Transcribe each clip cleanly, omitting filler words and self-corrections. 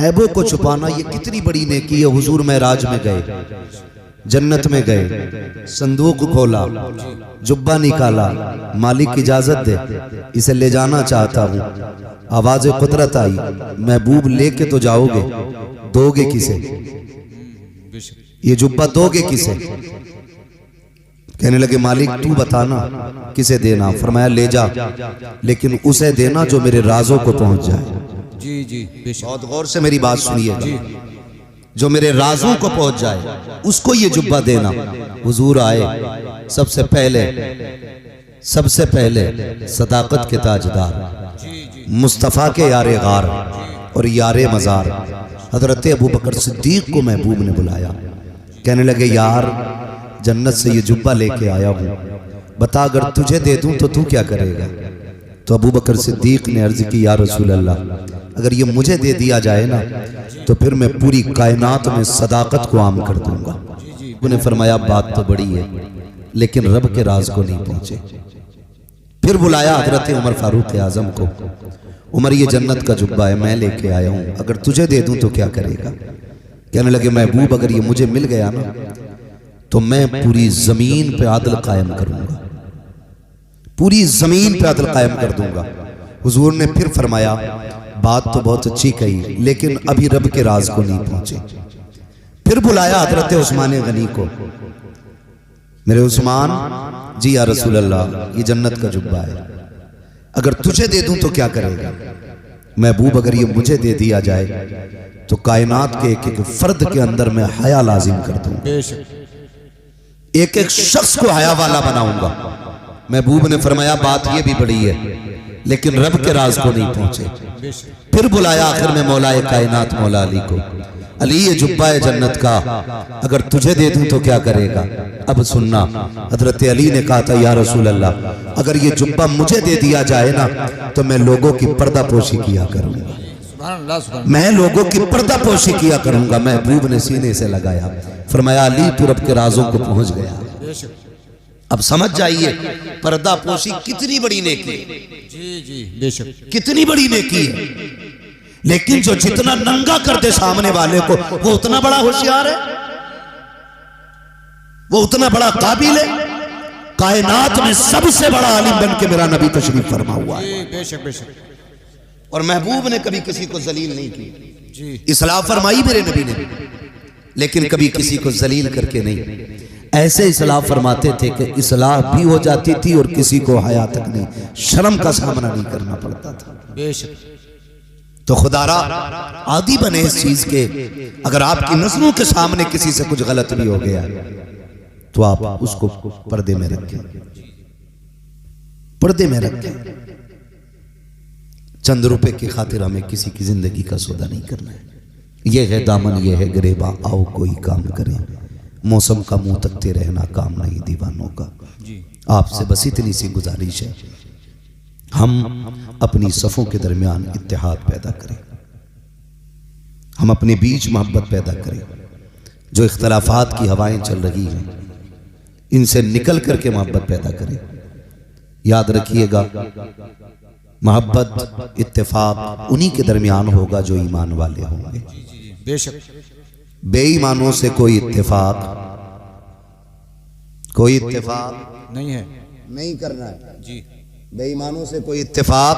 ऐबों को छुपाना ये कितनी बड़ी नेकी है। हुजूर महराज में गए, जन्नत में गए, संदूक खोला, जुब्बा निकाला, मालिक इजाजत दे, इसे ले जाना चाहता हूँ। आवाज कुदरत आई, महबूब लेके तो जाओगे, दोगे किसे? ये जुब्बा दोगे किसे? कहने लगे मालिक तू बताना किसे देना। फरमाया ले जा, लेकिन उसे देना जो मेरे राजों को पहुंच जाए। जी जी, बहुत गौर से मेरी बात सुनिए, जो मेरे राजों को पहुंच जाए उसको ये जुब्बा देना। हुजूर आए, सबसे पहले सदाकत के ताजदार, मुस्तफ़ा के यारे गार और यारे मज़ार हजरत अबू बकर सिद्दीक को महबूब ने बुलाया। कहने लगे यार, जन्नत से ये जुब्बा लेके आया हूँ, बता अगर तुझे दे दूं तो तू क्या करेगा? तो अबू बकर सिद्दीक ने अर्ज की या रसूल अल्लाह, अगर ये मुझे दे दिया जाए ना तो फिर मैं पूरी कायनात में सदाकत को आम कर दूंगा। उन्हें फरमाया बात तो बड़ी है, लेकिन रब के राज को नहीं पहुंचे। फिर बुलाया हजरत उमर फारूक आजम को, उमर ये जन्नत का जुब्बा है, मैं लेके आया हूँ, अगर तुझे दे दूं तो क्या करेगा? कहने लगे महबूब अगर ये मुझे मिल गया ना तो मैं पूरी जमीन पे आदल कायम करूंगा, पूरी जमीन पे आदल कायम कर दूंगा। हुजूर ने फिर फरमाया बात तो बहुत अच्छी कही, लेकिन अभी रब के राज को नहीं पहुंचे। फिर बुलाया हजरत उस्मान गनी को, मेरे उस्मान जी या रसूल अल्लाह ये जन्नत का जुब्बा है, अगर तुझे दे दूं तो क्या करेगा? महबूब अगर ये मुझे दे दिया जाए तो कायनात के एक एक फर्द के अंदर मैं हया लाजिम कर दूंगा, एक एक शख्स को हया वाला बनाऊंगा। महबूब ने फरमाया बात ये भी बड़ी है, लेकिन रब के राज को नहीं पहुंचे। फिर बुलाया आखिर में मौलाए कायनात मौला अली को, अली ये जुब्बा है जन्नत का, अगर तुझे दे दूं तो क्या करेगा? अब सुनना, हजरत अली ने कहा था या रसूल अल्लाह अगर ये जुब्बा मुझे दे दिया जाए ना तो मैं लोगों की पर्दा पोशी किया करूंगा, मैं लोगों की पर्दा पोशी किया करूंगा। महबूब ने सीने से लगाया, फरमाया अली तू रब के राजों को पहुंच गया। अब समझ जाइए पर्दा पोशी कितनी बड़ी नेकी है। जी जी बेशक, कितनी बड़ी नेकी है, लेकिन जो जितना नंगा कर दे सामने वाले को वो उतना बड़ा होशियार है, वो उतना बड़ा काबिल है। कायनात में सबसे बड़ा आलिम बन के मेरा नबी तशरीफ फरमा हुआ है। बेशक बेशक, और महबूब ने कभी किसी को जलील नहीं की जी, इस्लाह फरमाई मेरे नबी ने, लेकिन कभी किसी को जलील करके नहीं। ऐसे इस्लाह फरमाते थे कि इस्लाह भी हो जाती थी और किसी को हया तक नहीं, शर्म का सामना नहीं करना पड़ता था। बेशक, तो खुदारा आदि बने इस चीज के, अगर आपकी नजरों के सामने किसी से कुछ गलत भी हो गया तो आप उसको पर्दे में रखें, पर्दे में रखें। चंद रुपए की खातिर हमें किसी की जिंदगी का सौदा नहीं करना है। ये है दामन, ये है गिरेबा, आओ कोई काम करें, मौसम का मुंह तकते रहना काम नहीं दीवानों का। आपसे बस इतनी सी गुजारिश है, हम अपनी सफ़ों के दरमियान इत्तेहाद पैदा करें, हम अपने बीच मोहब्बत पैदा करें। जो इख्तलाफात की हवाएं चल रही हैं इनसे निकल करके मोहब्बत पैदा करें। याद रखिएगा मोहब्बत इत्तेफाक उन्हीं के दरमियान होगा जो ईमान वाले होंगे। बेशक, बेईमानों से कोई इत्तेफाक नहीं है, नहीं करना है जी, बेईमानों से कोई इत्तेफाक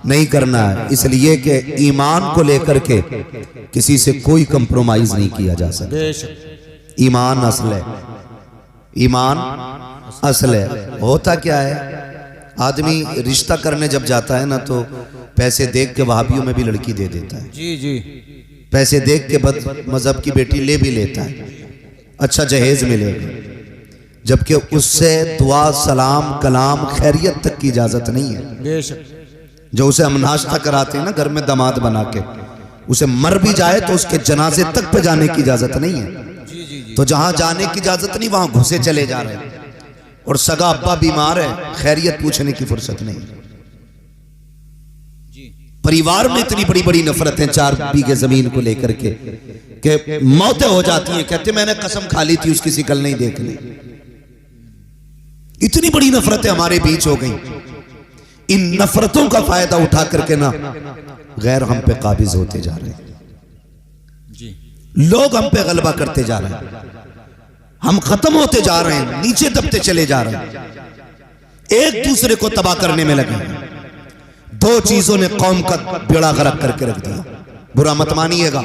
नहीं करना है, इसलिए कि ईमान को लेकर के किसी से कोई कंप्रोमाइज नहीं किया जा सकता। बेशक, ईमान असल है, ईमान असल है। होता क्या है, आदमी रिश्ता करने जब जाता है ना तो पैसे देख के वहाबियों में भी लड़की दे देता है, जी जी, पैसे देख के बद मजहब की बेटी ले भी लेता है, अच्छा जहेज मिलेगा, जबकि उससे दुआ सलाम कलाम खैरियत तक की इजाजत नहीं है। बेशक, जो उसे हम नाश्ता कराते हैं ना घर में दामाद बना के, उसे मर भी जाए तो उसके जनाजे तक पे जाने की इजाजत नहीं है। जी जी जी, तो जहां जाने की इजाजत नहीं वहां घुसे चले जा रहे हैं, और सगा अब्बा बीमार है, खैरियत पूछने की फुर्सत नहीं। परिवार में इतनी बड़ी बड़ी नफरतें 4 बीघे जमीन को लेकर के मौतें हो जाती हैं, कहते मैंने कसम खा ली थी उसकी शिकल नहीं देखनी। इतनी बड़ी नफरतें हमारे बीच हो गई। इन नफरतों का फायदा उठा करके ना गैर हम पे काबिज होते जा रहे हैं। लोग हम पे गलबा करते जा रहे हैं, हम खत्म होते जा रहे हैं, नीचे दबते चले जा रहे हैं, एक दूसरे को तबाह करने में लगे हैं। दो चीजों ने कौम का बेड़ा गर्क करके रख दिया, बुरा मत मानिएगा।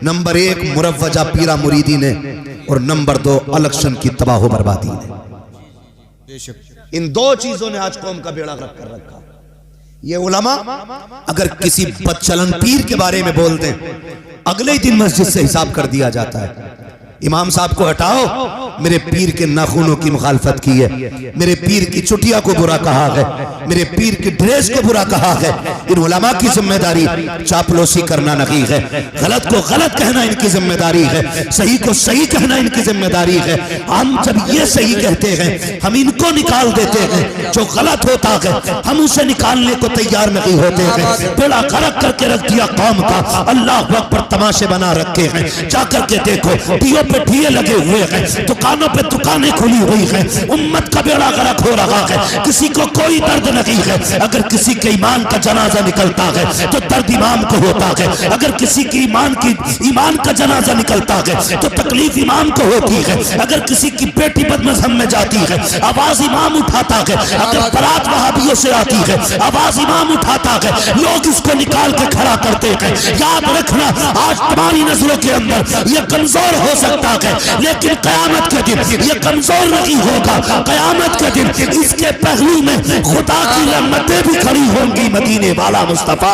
नंबर एक मुरव्वजा पीरा मुरीदी ने, और नंबर दो इलेक्शन की तबाह बर्बादी ने। इन दो चीजों ने आज कौम का बेड़ा गर्क कर रखा। ये उलमा अगर किसी बदचलन पीर के बारे में बोल दें, अगले ही दिन मस्जिद से हिसाब कर दिया जाता है। इमाम साहब को हटाओ, मेरे पीर के नाखूनों की मुखालफत की है, मेरे पीर की चुटिया को बुरा कहा है, मेरे पीर की ड्रेस को बुरा कहा है। इन उलमा की जिम्मेदारी चापलूसी करना नहीं है, गलत को गलत कहना इनकी जिम्मेदारी है, सही को सही कहना इनकी जिम्मेदारी है। हम जब ये सही कहते हैं, हम इनको निकाल देते हैं, जो गलत होता है हम उसे निकालने को तैयार नहीं होते हैं। बेड़ा गर्क करके रख दिया कौम का। अल्लाह अकबर तमाशे बना रखे हैं, जाकर के देखो, दियों पे दिए लगे हुए हैं, दुकानों पे दुकानें खुली हुई हैं, उम्मत का बेड़ा गर्क हो रहा है, किसी को कोई दर्द नहीं है। अगर किसी के ईमान का जनाजा निकलता है तो दर्द इमाम को होता है, अगर किसी की ईमान का जनाजा निकलता है तो तकलीफ इमाम को होती है, अगर किसी की बेटी बदमज़हब में जाती है आवाज इमाम उठाता है, अगर बारात वहाबियों से आती है आवाज इमाम उठाता है, लोग इसको निकाल के खड़ा करते हैं। याद रखना, आज तुम्हारी नजरों के अंदर ये कमजोर हो सकता है, लेकिन कयामत के दिन ये कमजोर नहीं होगा। कयामत के दिन इसके पहलू में खुदा की रहमतें भी खड़ी होंगी। मदीने वाला मुस्तफा,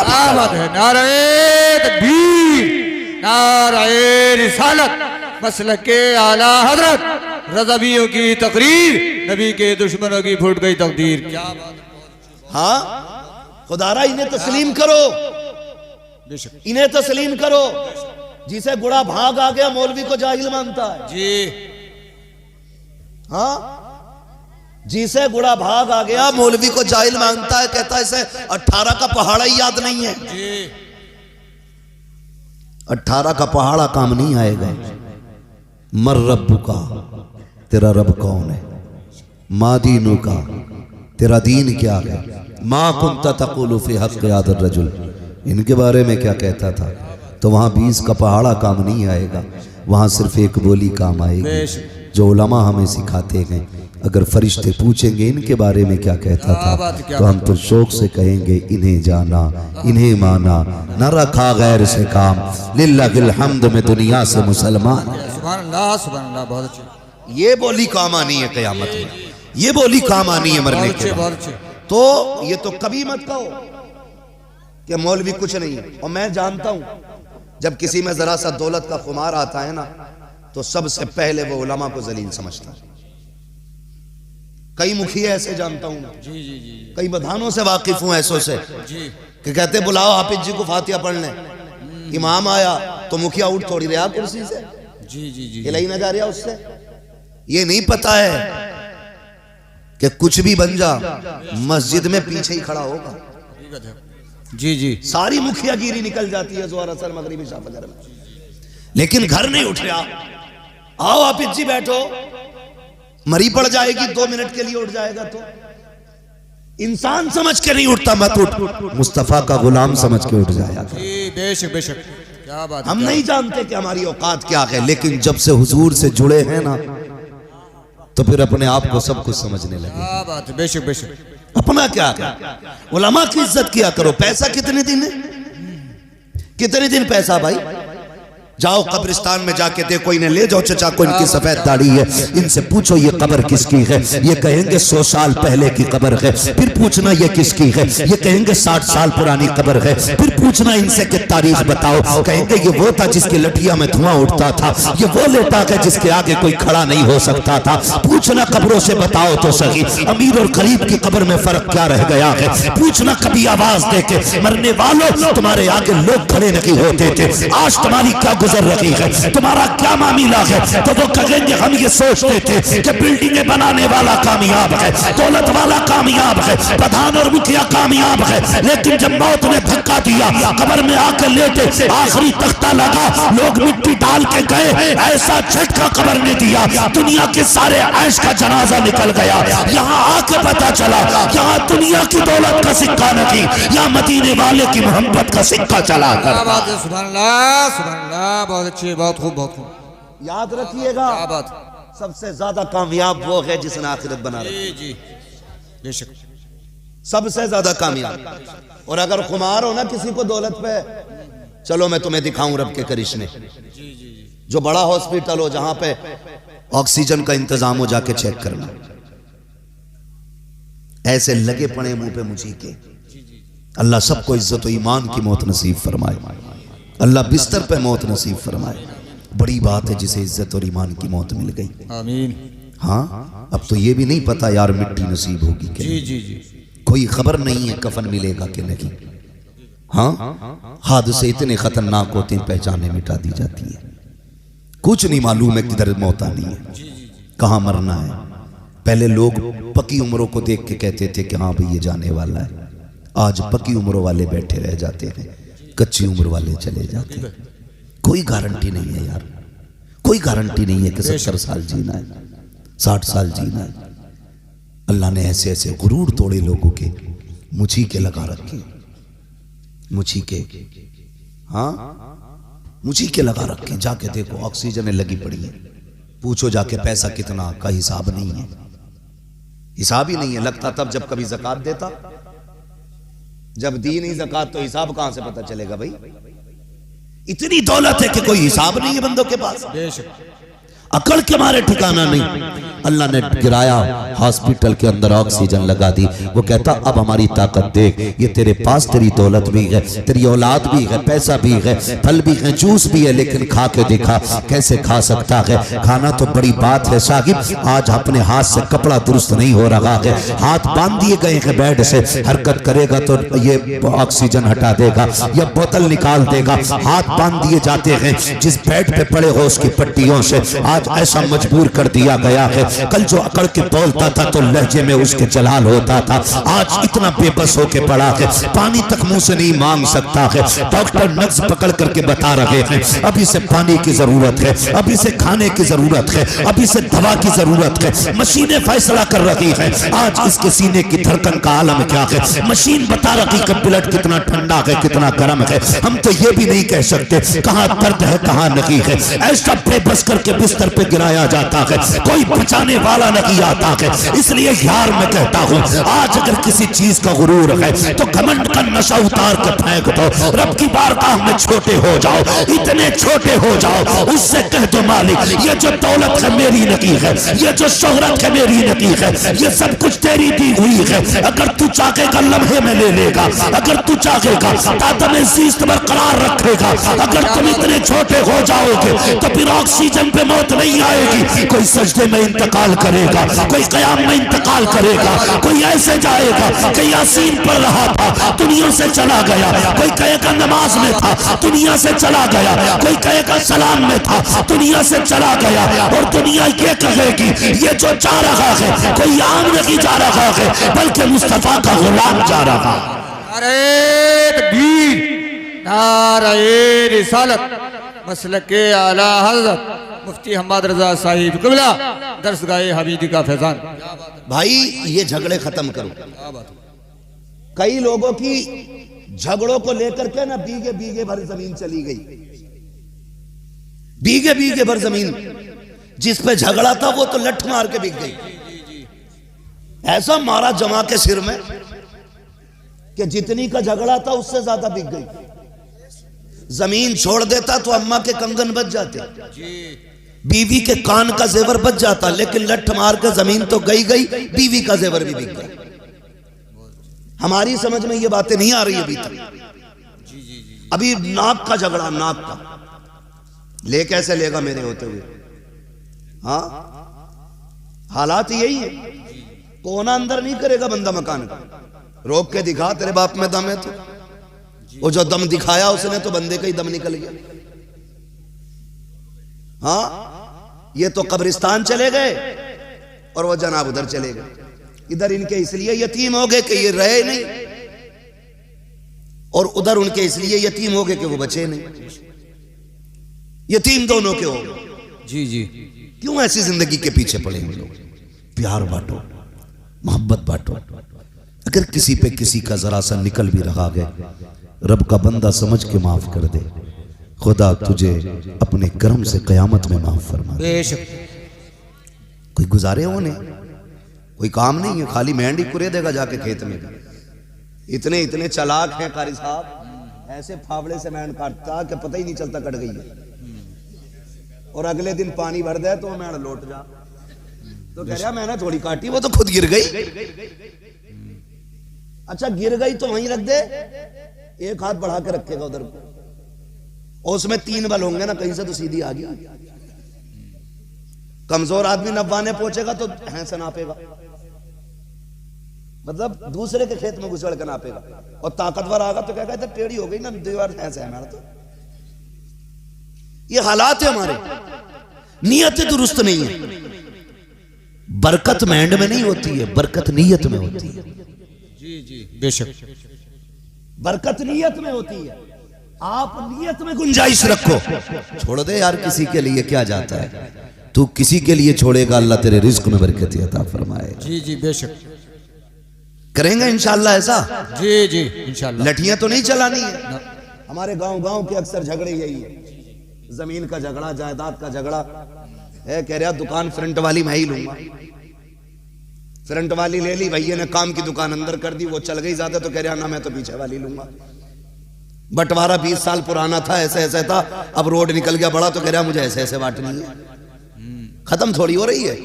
नारे तकबीर, नारे रिसालत, मसलके आला हजरत, रज़वियों की तकरीर, नबी के दुश्मनों की फूट गई तकदीर। क्या बात है। हाँ खुदारा, इन्हें तस्लीम करो, इन्हें तस्लीम करो। जिसे गुड़ा भाग आ गया मौलवी को जाहिल मानता है जी। हाँ, जिसे गुड़ा भाग आ गया मौलवी को जाहिल मानता है, कहता है इसे 18 का पहाड़ा ही याद नहीं है जी। 18 का पहाड़ा काम नहीं आएगा। मर रब्बु का, तेरा रब कौन है, मा दीनु का, तेरा दीन क्या है, मा कुंता तक़ूलु फी हक़्क़ि हाज़ा रजुल, इनके बारे में क्या कहता था। तो वहाँ 20 का पहाड़ा काम नहीं आएगा, वहाँ सिर्फ एक बोली काम आएगी जो उलमा हमें सिखाते हैं। अगर फरिश्ते पूछेंगे इनके बारे में क्या कहता था, तो हम तो शौक से कहेंगे इन्हें जाना, इन्हें माना, न रखा गैर से काम, लिल्लाहिल हम्द में दुनिया से मुसलमान। सुभान अल्लाह, सुभान अल्लाह, बहुत अच्छे। ये बोली काम आनी है क़यामत में, ये बोली काम आनी है मरने के बाद। तो ये तो कभी मत कहो कि मौलवी कुछ नहीं है। और मैं जानता हूं जब किसी में जरा सा दौलत का खुमार आता है ना, तो सबसे पहले वो उलमा को जलील समझता है। कई मुखिया ऐसे जानता हूं मैं, जी जी जी, कई बधानों से वाकिफ हूं ऐसों से जी, कि कहते बुलाओ हाफिज जी को फातिहा पढ़ लें। इमाम आया तो मुखिया उठ थोड़ी रहा कुर्सी से, जी जी जी, हिलाई ना जा रहा उससे। ये नहीं पता है कि कुछ भी बन जा, मस्जिद में पीछे ही खड़ा होगा। जी जी, सारी मुखियागिरी निकल जाती है ज़ोहर असर मगरिब इशा फजर में, लेकिन घर नहीं उठ रहा। आओ हाफिज जी बैठो, मरी पड़ जाएगी, 2 मिनट के लिए उठ जाएगा तो इंसान समझ के नहीं उठता। मत उठ, मुस्तफा का गुलाम समझ के उठ जाएगा। बेशक बेशक, क्या बात। हम नहीं जानते कि हमारी औकात क्या है, लेकिन जब से हुजूर से जुड़े हैं ना, तो फिर अपने आप को सब कुछ समझने लगे। क्या बात है, बेशक बेशक। अपना क्या है, उलमा की इज्जत किया करो। पैसा कितने दिन है, कितने दिन पैसा भाई। जाओ कब्रिस्तान में जाके देखो, इन्हें ले जाओ चचा को, इनकी सफेद दाढ़ी है, इनसे पूछो ये कब्र किसकी है। ये कहेंगे 100 साल पहले की कब्र है। फिर पूछना ये किसकी है, ये कहेंगे 60 साल पुरानी कब्र है। फिर पूछना इनसे कि तारीख बताओ, कहेंगे ये वो था जिसकी लठिया में धुआं उठता था, ये वो लेटा है जिसके आगे कोई खड़ा नहीं हो सकता था। पूछना कब्रों से बताओ तो सही, अमीर और गरीब की कब्र में फर्क क्या रह गया है। पूछना कभी आवाज देके, मरने वालों तुम्हारे आगे लोग खड़े नहीं होते थे, आज तुम्हारी क्या गुजर रही है, तुम्हारा क्या मामला है। तो वो कहेंगे हम ये सोचते थे कि बिल्डिंगें बनाने वाला कामयाब है, दौलत वाला कामयाब है, प्रधान और मुखिया कामयाब है, लेकिन जब मौत ने धक्का दिया, कब्र में आकर लेटे, आखिरी तख्ता लगा, लोग मिट्टी डाल के गए, ऐसा झटका कब्र ने दिया, दुनिया के सारे ऐश का जनाजा निकल गया। यहाँ आके पता चला यहाँ दुनिया की दौलत का सिक्का नहीं, यहाँ मदीने वाले की मोहब्बत का सिक्का चला कर। सुभान अल्लाह, सुभान अल्लाह, हाँ बहुत अच्छी, बहुत खूब, बहुत खूब। याद रखिएगा, क्या बात। सबसे ज्यादा कामयाब वो है जिसने आखिरत बना रखी। जी बेशक, सबसे ज्यादा कामयाब। और अगर खुमार हो ना किसी को दौलत पे, चलो मैं तुम्हें दिखाऊं रब के करिश्मे। जो बड़ा हॉस्पिटल हो जहां पे ऑक्सीजन का इंतजाम हो, जाके चेक करना। ऐसे लगे पड़े मुंह पे मुझी के। अल्लाह सबको इज्जत और ईमान की मौत नसीब फरमाए। अल्लाह बिस्तर पे मौत नसीब फरमाए। बड़ी बात है जिसे इज्जत और ईमान की मौत मिल गई। आमीन। हाँ, अब तो ये भी नहीं पता यार मिट्टी नसीब होगी कि जी जी जी। कोई खबर नहीं है कफन मिलेगा कि नहीं। हाँ, हादसे इतने खतरनाक होते हैं, पहचाने मिटा दी जाती है। कुछ नहीं मालूम है किधर मौत आनी है, कहाँ मरना है। पहले लोग पकी उम्रों को देख के कहते थे कि हाँ भाई ये जाने वाला है। आज पकी उम्रों वाले बैठे रह जाते हैं, कच्ची उम्र वाले चले जाते हैं। कोई गारंटी नहीं है यार, कोई गारंटी नहीं है कि 70 साल जीना है, 60 साल जीना है। अल्लाह ने ऐसे ऐसे गुरूर तोड़े लोगों के, मुझी के लगा रखे, मुझी के, हाँ मुझी के लगा रखे। जाके देखो ऑक्सीजन लगी पड़ी है, पूछो जाके पैसा कितना का हिसाब नहीं है, हिसाब ही नहीं है। लगता तब जब कभी ज़कात देता, जब दी नहीं ज़कात तो हिसाब कहां से पता चलेगा भाई। इतनी दौलत है कि कोई हिसाब नहीं है बंदों के पास, अकड़ के मारे ठिकाना नहीं। अल्लाह ने गिराया हॉस्पिटल के अंदर, ऑक्सीजन लगा दी। वो कहता अब हमारी ताकत देख, ये तेरे पास तेरी दौलत भी है, तेरी औलाद भी है, पैसा भी है, फल भी है, जूस भी है, लेकिन खा के दिखा कैसे खा सकता है। खाना तो बड़ी बात है साहिब, आज अपने हाथ से कपड़ा दुरुस्त नहीं हो रहा है, हाथ बांध दिए गए हैं बेड से, हरकत करेगा तो ये ऑक्सीजन हटा देगा या बोतल निकाल देगा। हाथ बांध दिए जाते हैं, जिस बेड पे पड़े हो उसकी पट्टियों से आज ऐसा मजबूर कर दिया गया है। कल जो अकड़ के बोलता था तो लहजे में उसके जलाल होता था, आज इतना बेबस होके पड़ा है, पानी तक मुंह से नहीं मांग सकता है। डॉक्टर नब्ज पकड़ करके बता रहे हैं अभी से पानी की जरूरत है, अभी से खाने की जरूरत है, अभी से दवा की जरूरत है। मशीनें फैसला कर रही है आज इसके सीने की धड़कन का आलम क्या है। मशीन बता रही है ब्लड कितना ठंडा है, कितना गर्म है। हम तो ये भी नहीं कह सकते कहां दर्द है कहां नहीं है। ऐसा बेबस करके बिस्तर पे गिराया जाता है, कोई बचाने वाला नहीं आता है। इसलिए यार मैं कहता हूं आज अगर किसी चीज का गुरूर है तो घमंड का नशा उतार के फेंक दो, रब की बारगाह में छोटे हो जाओ, इतने छोटे हो जाओ, उससे कह दो मालिक ये जो दौलत है मेरी नहीं है, ये जो शोहरत है मेरी नहीं है, ये सब कुछ तेरी दी हुई है। अगर तू चाहेगा लम्हे में ले लेगा, अगर तू चाहेगा तादम ज़ीस्त बरकरार रखेगा। अगर तुम इतने छोटे हो जाओगे तो फिर ऑक्सीजन पे मौत नहीं आएगी। कोई सजदे में इंतकाल करेगा, कोई कयाम में इंतकाल करेगा, कोई ऐसे जाएगा कि यासीन पढ़ रहा था दुनिया से चला गया, कोई कहेगा नमाज में था दुनिया से चला गया, कोई कहेगा सलाम में था दुनिया से चला गया। और दुनिया ये कहेगी ये जो जा रहा है कोई आम नहीं जा रहा है बल्कि मुस्तफा का गुलाम जा रहा। अरे तकबीर, नारे रिसालत, मसलके आला हज़रत मुफ्ती हम्मद रजा साहिब क़िबला, दरसगाह हमीदी का फैजान। भाई ये झगड़े खत्म करो। कई लोगों की झगड़ों को लेकर के ना बीघे बीघे भर जमीन चली गई, बीघे बीघे भर जमीन जिस पे झगड़ा था वो तो लठ मार के बिक गई। ऐसा मारा जमा के सिर में कि जितनी का झगड़ा था उससे ज्यादा बिक गई। जमीन छोड़ देता तो अम्मा के कंगन बच जाते, बीवी के कान का जेवर बच जाता, लेकिन लठ मार के जमीन तो गई गई, बीवी का जेवर भी बिक गया। हमारी समझ में ये बातें नहीं आ रही अभी तक। अभी नाक का झगड़ा, नाक का ले कैसे लेगा मेरे होते हुए। हाँ हालात यही है, कोना अंदर नहीं करेगा बंदा मकान का, रोक के दिखा तेरे बाप में दम है तो। वो जो दम दिखाया उसने तो बंदे का ही दम निकल गया। हाँ ये तो कब्रिस्तान चले गए और वो जनाब उधर चले गए। इधर इनके इसलिए यतीम हो गए कि ये रहे नहीं, और उधर उनके इसलिए यतीम हो गए कि वो बचे नहीं। यतीम दोनों के हो गए। जी जी, क्यों ऐसी जिंदगी के पीछे पड़े हम लोग। प्यार बांटो, मोहब्बत बांटो। अगर किसी पे किसी का जरा सा निकल भी रहा है, रब का बंदा समझ के माफ कर दे। खुदा तुझे अपने करम से कयामत में माफ फरमा दे। बेशक कोई गुजारे होने, कोई काम नहीं है, खाली मेहंदी कुरे देगा जाके खेत में। इतने इतने चालाक हैं कारी साहब, ऐसे फावड़े से मेहंद काटता कि पता ही नहीं चलता कट गई है, और अगले दिन पानी भर दे तो वो मेहंद लौट जा, तो कह रहा मैंने थोड़ी काटी, वो तो खुद गिर गई। अच्छा गिर गई तो वहीं रख दे, एक हाथ बढ़ा के रखेगा उधर को, और उसमें 3 बल होंगे ना, कहीं से तो सीधी आ गई। कमजोर आदमी नब्बाने पहुंचेगा तो से नापेगा, मतलब दूसरे के खेत में घुसड़ कर नापेगा, और ताकतवर आगा तो क्या कहते टेढ़ी हो गई ना दीवार, ऐसे है हमारा। तो ये हालात है हमारे, नीयत दुरुस्त नहीं है। बरकत मेहंद में नहीं होती है, बरकत नीयत में होती है। जी जी बेशक, बरकत नीयत में होती है। आप नीयत में गुंजाइश रखो, छोड़ दे यार, किसी के लिए क्या जाता है, तू किसी के लिए छोड़ेगा, अल्लाह तेरे रिज्क में बरकत अता फरमाए। जी जी बेशक, करेंगे इंशाअल्लाह ऐसा। जी जी इंशाअल्लाह। लठियां तो नहीं चलानी है। हमारे गांव के अक्सर झगड़े यही है, जमीन का झगड़ा, जायदाद का झगड़ा है। कह रहा दुकान फ्रंट वाली मैं ही लूंगा, फ्रंट वाली ले ली, भैया ने काम की दुकान अंदर कर दी, वो चल गई ज्यादा, तो कह रहा ना मैं तो पीछे वाली लूंगा। बंटवारा 20 साल पुराना था, ऐसे ऐसे था, अब रोड निकल गया बड़ा, तो कह रहा मुझे ऐसे ऐसे बांटनी है। खत्म थोड़ी हो रही है,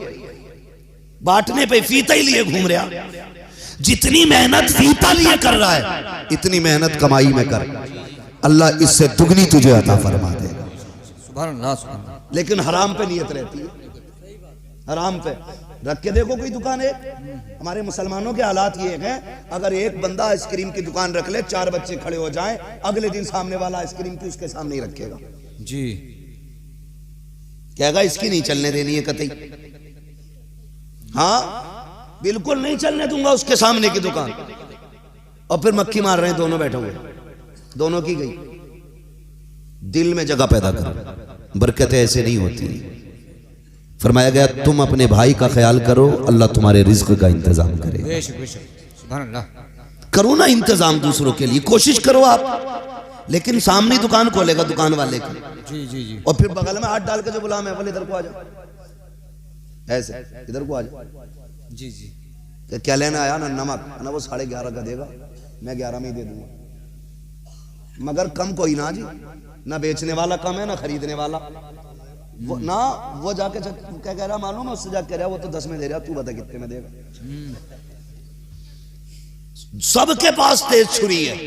बांटने पे फीता ही लिए घूम रहा। जितनी मेहनत फीता लिए कर रहा है, इतनी मेहनत कमाई में कर, अल्लाह इससे दुगनी तुझे अता फरमा देगा। सुभान अल्लाह, सुभान अल्लाह। लेकिन हराम पे नियत रहती है, हराम पे रख के देखो कोई दुकान है। हमारे मुसलमानों के हालात ये हैं, अगर एक बंदा आइसक्रीम की दुकान रख ले, 4 बच्चे खड़े हो जाएं, अगले दिन सामने वाला आइसक्रीम की उसके सामने ही रखेगा। जी कहेगा इसकी नहीं चलने देनी है कतई, हाँ बिल्कुल नहीं चलने दूंगा उसके सामने की दुकान। और फिर मक्खी मार रहे हैं दोनों बैठे हुए, दोनों की गई। दिल में जगह पैदा करो, बरकतें ऐसे नहीं होती। फरमाया गया तुम अपने भाई का ख्याल करो, अल्लाह तुम्हारे रिज्क का इंतजाम करे। बेशक बेशक, सुभान अल्लाह। करो ना इंतजाम दूसरों के लिए, कोशिश करो आप, लेकिन सामने दुकान खोलेगा दुकान वाले की, जी जी जी, और फिर बगल में हाथ डाल के जो बुला, मैं बोले इधर को आ जाओ, ऐसे इधर को आ जाओ। जी जी, तो क्या लेना आया ना, नमक ना, वो 11.5 का देगा, मैं 11 में ही दे दूंगा, मगर कम कोई ना जी, ना बेचने वाला कम है ना खरीदने वाला। वो ना वो जाके क्या कह रहा मालूम है, उससे जाके कह रहा वो तो 10 में दे रहा, तू बता कितने में देगा। सबके पास तेज छुरी है,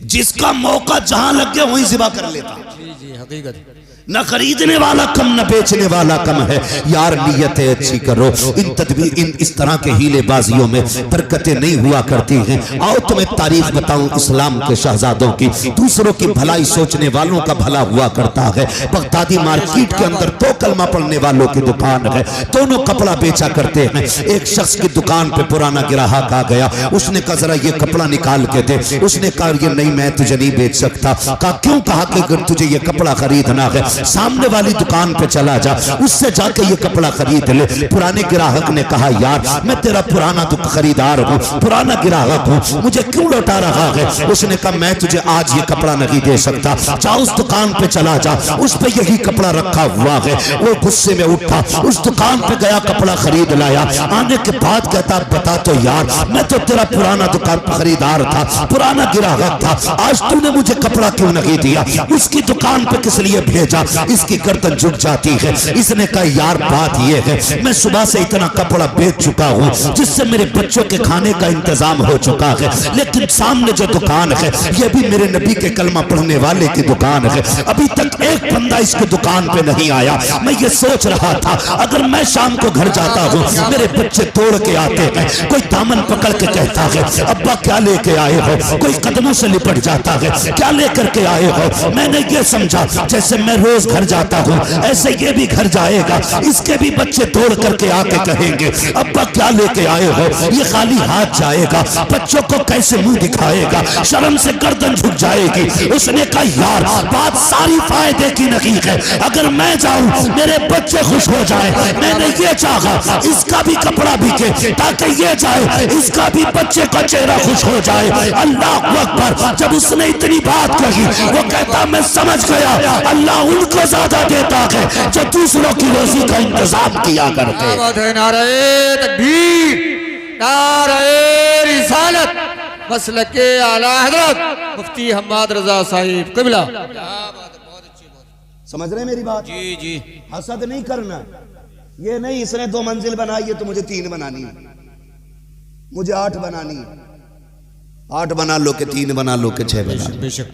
जिसका मौका जहां लग गया वहीं जिबा कर लेता। जी जी हकीकत, न खरीदने वाला कम न बेचने वाला कम है। यार नीयतें अच्छी करो, इन तदबीर इन इस तरह के हीलेबाजियों में बरकतें नहीं हुआ करती हैं। आओ तुम्हें तारीफ बताऊं इस्लाम के शहजादों की, दूसरों की भलाई सोचने वालों का भला हुआ करता है। बगदादी मार्केट के अंदर 2 कलमा पढ़ने वालों की दुकान है, दोनों कपड़ा बेचा करते हैं। एक शख्स की दुकान पे पुराना ग्राहक आ गया, उसने कहा जरा ये कपड़ा निकाल के दे। उसने कहा ये नहीं मैं तुझे नहीं बेच सकता। कहा क्यों? कहा कि अगर तुझे ये कपड़ा खरीदना है सामने वाली दुकान पे चला जा, उससे जाके ये कपड़ा खरीद ले। पुराने ग्राहक ने कहा यार मैं तेरा पुराना खरीदार हूँ, पुराना ग्राहक हूँ, मुझे क्यों लौटा रहा है? उसने कहा मैं तुझे आज ये कपड़ा नहीं दे सकता, जा उस दुकान पे चला जा, उस पे यही कपड़ा रखा हुआ है। वो गुस्से में उठा, उस दुकान पे गया, कपड़ा खरीद लाया। आने के बाद कहता बता तो यार, मैं तो तेरा पुराना दुकान खरीदार था, पुराना ग्राहक था, आज तूने मुझे कपड़ा क्यों नहीं दिया? उसकी दुकान पे किस लिए भेजा? इसकी गर्दन झुक जाती है। इसने कहा यार बात यह है मैं सुबह से इतना कपड़ा बेच चुका हूँ जिससे मेरे बच्चों के खाने का इंतजाम हो चुका है, लेकिन सामने जो दुकान है यह भी मेरे नबी के कलमा पढ़ने वाले की दुकान है, अभी तक एक बंदा इसकी दुकान पे नहीं आया। मैं ये सोच रहा था अगर मैं शाम को घर जाता हूँ, मेरे बच्चे तोड़ के आते हैं, कोई दामन पकड़ के कहता है अब्बा क्या लेके आए हो, कोई कदमों से लिपट जाता है क्या लेकर के आए हो। मैंने ये समझा जैसे मैं रोज रोज घर जाता हूँ, ऐसे ये भी घर जाएगा, इसके भी बच्चे दौड़ करके आके कहेंगे अब्बा क्या लेके आए हो, ये खाली हाथ जाएगा, बच्चों को कैसे मुंह दिखाएगा, शर्म से गर्दन झुक जाएगी। उसने कहा यार बात सारी फायदे की नहीं है, अगर मैं जाऊं मेरे बच्चे खुश हो जाए, मैंने ये चाहा इसका भी कपड़ा बिके ताकि ये जाए, इसका भी बच्चे का चेहरा खुश हो जाए। अल्लाह अकबर। जब उसने इतनी बात कही वो कहता मैं समझ गया अल्लाह उनको ज्यादा देता है जो दूसरों की रोजी का इंतजाम किया करते। नारे तकबीर, नारे रिसालत, मसलके आला हजरत मुफ्ती हम्माद रजा साहिब क़िबला। समझ रहे मेरी बात? जी जी। हसद नहीं करना, ये नहीं इसने 2 मंजिल बनाई है तो मुझे 3 बनानी है, मुझे 8 बनानी है, 8 बना लो के 3 बना लो के 6 बना लो। बेशक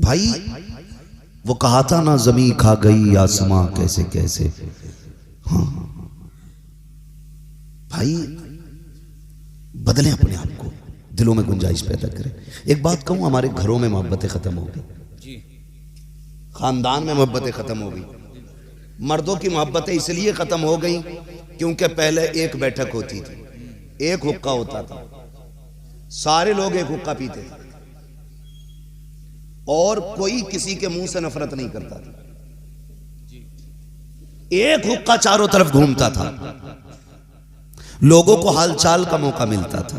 भाई वो कहा था ना जमीन खा गई आसमां कैसे कैसे। हाँ भाई बदलें अपने आप को, दिलों में गुंजाइश पैदा करें। एक बात कहूं, हमारे घरों में मोहब्बतें खत्म हो गई, खानदान में मोहब्बतें खत्म हो गई। मर्दों की मोहब्बतें इसलिए खत्म हो गई क्योंकि पहले एक बैठक होती थी, एक हुक्का होता था, सारे लोग एक हुक्का पीते थे और कोई किसी के मुंह से नफरत नहीं करता था। एक हुक्का चारों तरफ घूमता था, लोगों को हालचाल का मौका मिलता था,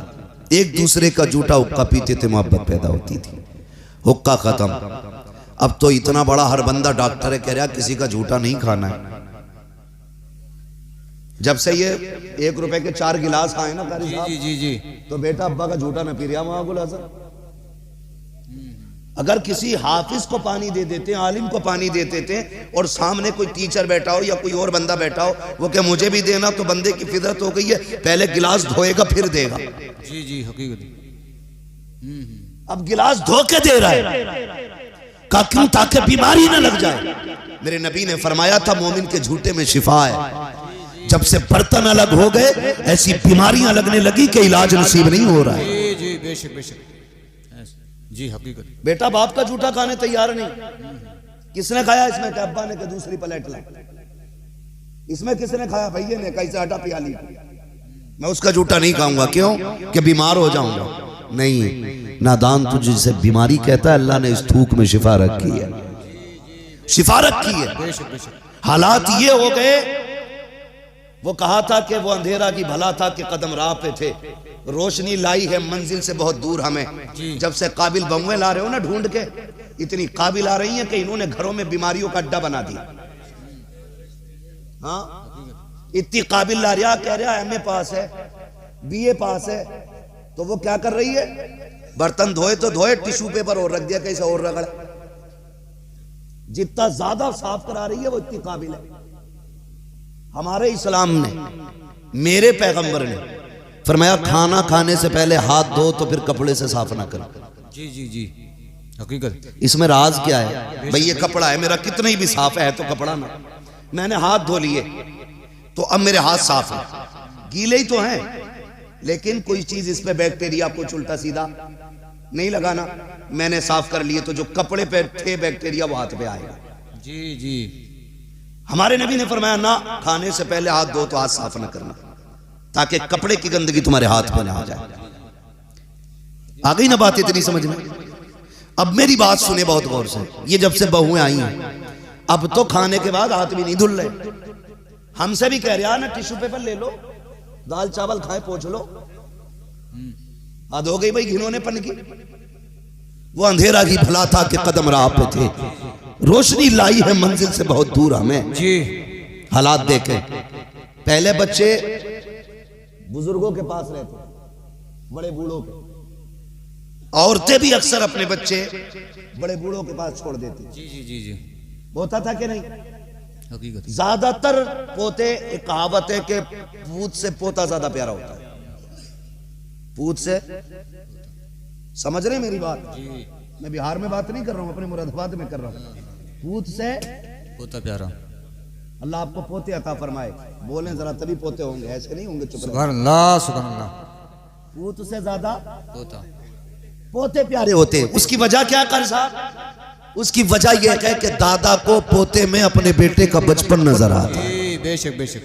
एक दूसरे का जूठा हुक्का पीते थे, मोहब्बत पैदा होती थी। हुक्का खत्म। अब तो इतना बड़ा हर बंदा डॉक्टर है, कह रहा किसी का झूठा नहीं खाना है। जब से ये 1 रुपए के 4 गिलास आए ना कारी साहब, जी जी जी, तो बेटा अब्बा का झूठा ना पी रहा महागुल हसन। अगर किसी हाफिज को पानी दे देते, आलिम को पानी दे देते और सामने कोई टीचर बैठा हो या कोई और बंदा बैठा हो, वो क्या मुझे भी देना, तो बंदे की फितरत हो गई है पहले गिलास धोएगा फिर देगा। जी जी हकीकत। अब गिलास धो के दे रहा है, का क्यों? ताकि बीमारी ना लग जाए। मेरे नबी ने फरमाया था मोमिन के झूठे में शिफा है। जब से बर्तन अलग हो गए ऐसी बीमारियां लगने लगी कि इलाज नसीब नहीं हो रहा है। जी जी बेशक बेशक जी हकीकत। बेटा बाप का झूठा खाने तैयार नहीं, किसने खाया इसमें? क्या अब्बा ने? क्या दूसरी प्लेट ला? इसमें किसने खाया? भैया ने। कैसे आटा पियाली? मैं उसका झूठा नहीं खाऊंगा। क्यों? कि बीमार हो जाऊंगा। नहीं, नादान तुझे जिसे बीमारी कहता है, अल्लाह ने इस थूक में शिफा रखी है, शिफा रखी है। बेशक बेशक। हालात ये हो गए, वो कहा था कि वो अंधेरा की भला था कि कदम राह पे थे, रोशनी लाई है मंजिल से बहुत दूर हमें। जब से काबिल बमुए ला रहे हो ना ढूंढ के, इतनी काबिल आ रही हैं कि इन्होंने घरों में बीमारियों का अड्डा बना दिया। हाँ, इतनी काबिल ला रहा, कह रहा एमए पास है, बीए पास है, तो वो क्या कर रही है? बर्तन धोए तो धोए, टिश्यू पेपर और रख दिया, कैसे और रगड़ा। जितना ज्यादा साफ करा रही है वो इतनी काबिल है। हमारे इस्लाम ने, मेरे पैगंबर ने फरमाया खाना खाने से पहले हाथ धो तो फिर कपड़े से साफ ना करो। जी जी जी हकीकत। इसमें राज क्या है? भाई ये कपड़ा है मेरा, कितना ही भी साफ है तो कपड़ा ना, मैंने हाथ धो लिए तो अब मेरे हाथ साफ है, गीले ही तो हैं लेकिन कोई चीज इस पे बैक्टीरिया कुछ उल्टा सीधा नहीं लगाना, मैंने साफ कर लिए तो जो कपड़े पे थे बैक्टीरिया वो हाथ पे आएगा। जी जी। हमारे नबी ने फरमाया ना, खाने से पहले हाथ धो तो हाथ साफ ना करना, ताकि कपड़े की गंदगी तुम्हारे हाथ पे ना आ जाए। आ गई ना बात इतनी समझ में? अब मेरी बात सुने बहुत गौर से। ये जब से बहुएं आई हैं, अब तो खाने के बाद हाथ भी नहीं धुल रहे। हमसे भी कह रहा ना टिश्यू पेपर ले लो, दाल चावल खाए पोंछ लो, हाथ हो गई भाई घिनौने पन की। वो अंधेरा ही भला था कि कदम राह पे थे, रोशनी लाई है मंजिल से बहुत दूर हमें। जी। हालात देखे, पहले बच्चे बुजुर्गों के पास रहते, बड़े बूढ़ों के, औरतें भी अक्सर अपने बच्चे बड़े बूढ़ों के पास छोड़ देती। जी जी जी जी होता था कि नहीं? हकीकत। ज्यादातर पोते, एक कहावत है कि पूत से पोता ज्यादा प्यारा होता है। पूत से, समझ रहे मेरी बात? जी। मैं बिहार में बात नहीं कर रहा हूं, अपने मुरादाबाद में कर रहा हूं। पूत से पोता प्यारा। अल्लाह आपको पोते अता फरमाए, बोलें जरा तभी पोते होंगे, ऐसे नहीं होंगे चुप रहे। सुभान अल्लाह सुभान अल्लाह। पूत से ज्यादा पोता। पोते प्यारे होते हैं। उसकी वजह क्या कर साहब? उसकी वजह यह है कि दादा को पोते में अपने बेटे का बचपन नजर आता है। बेशक बेशक,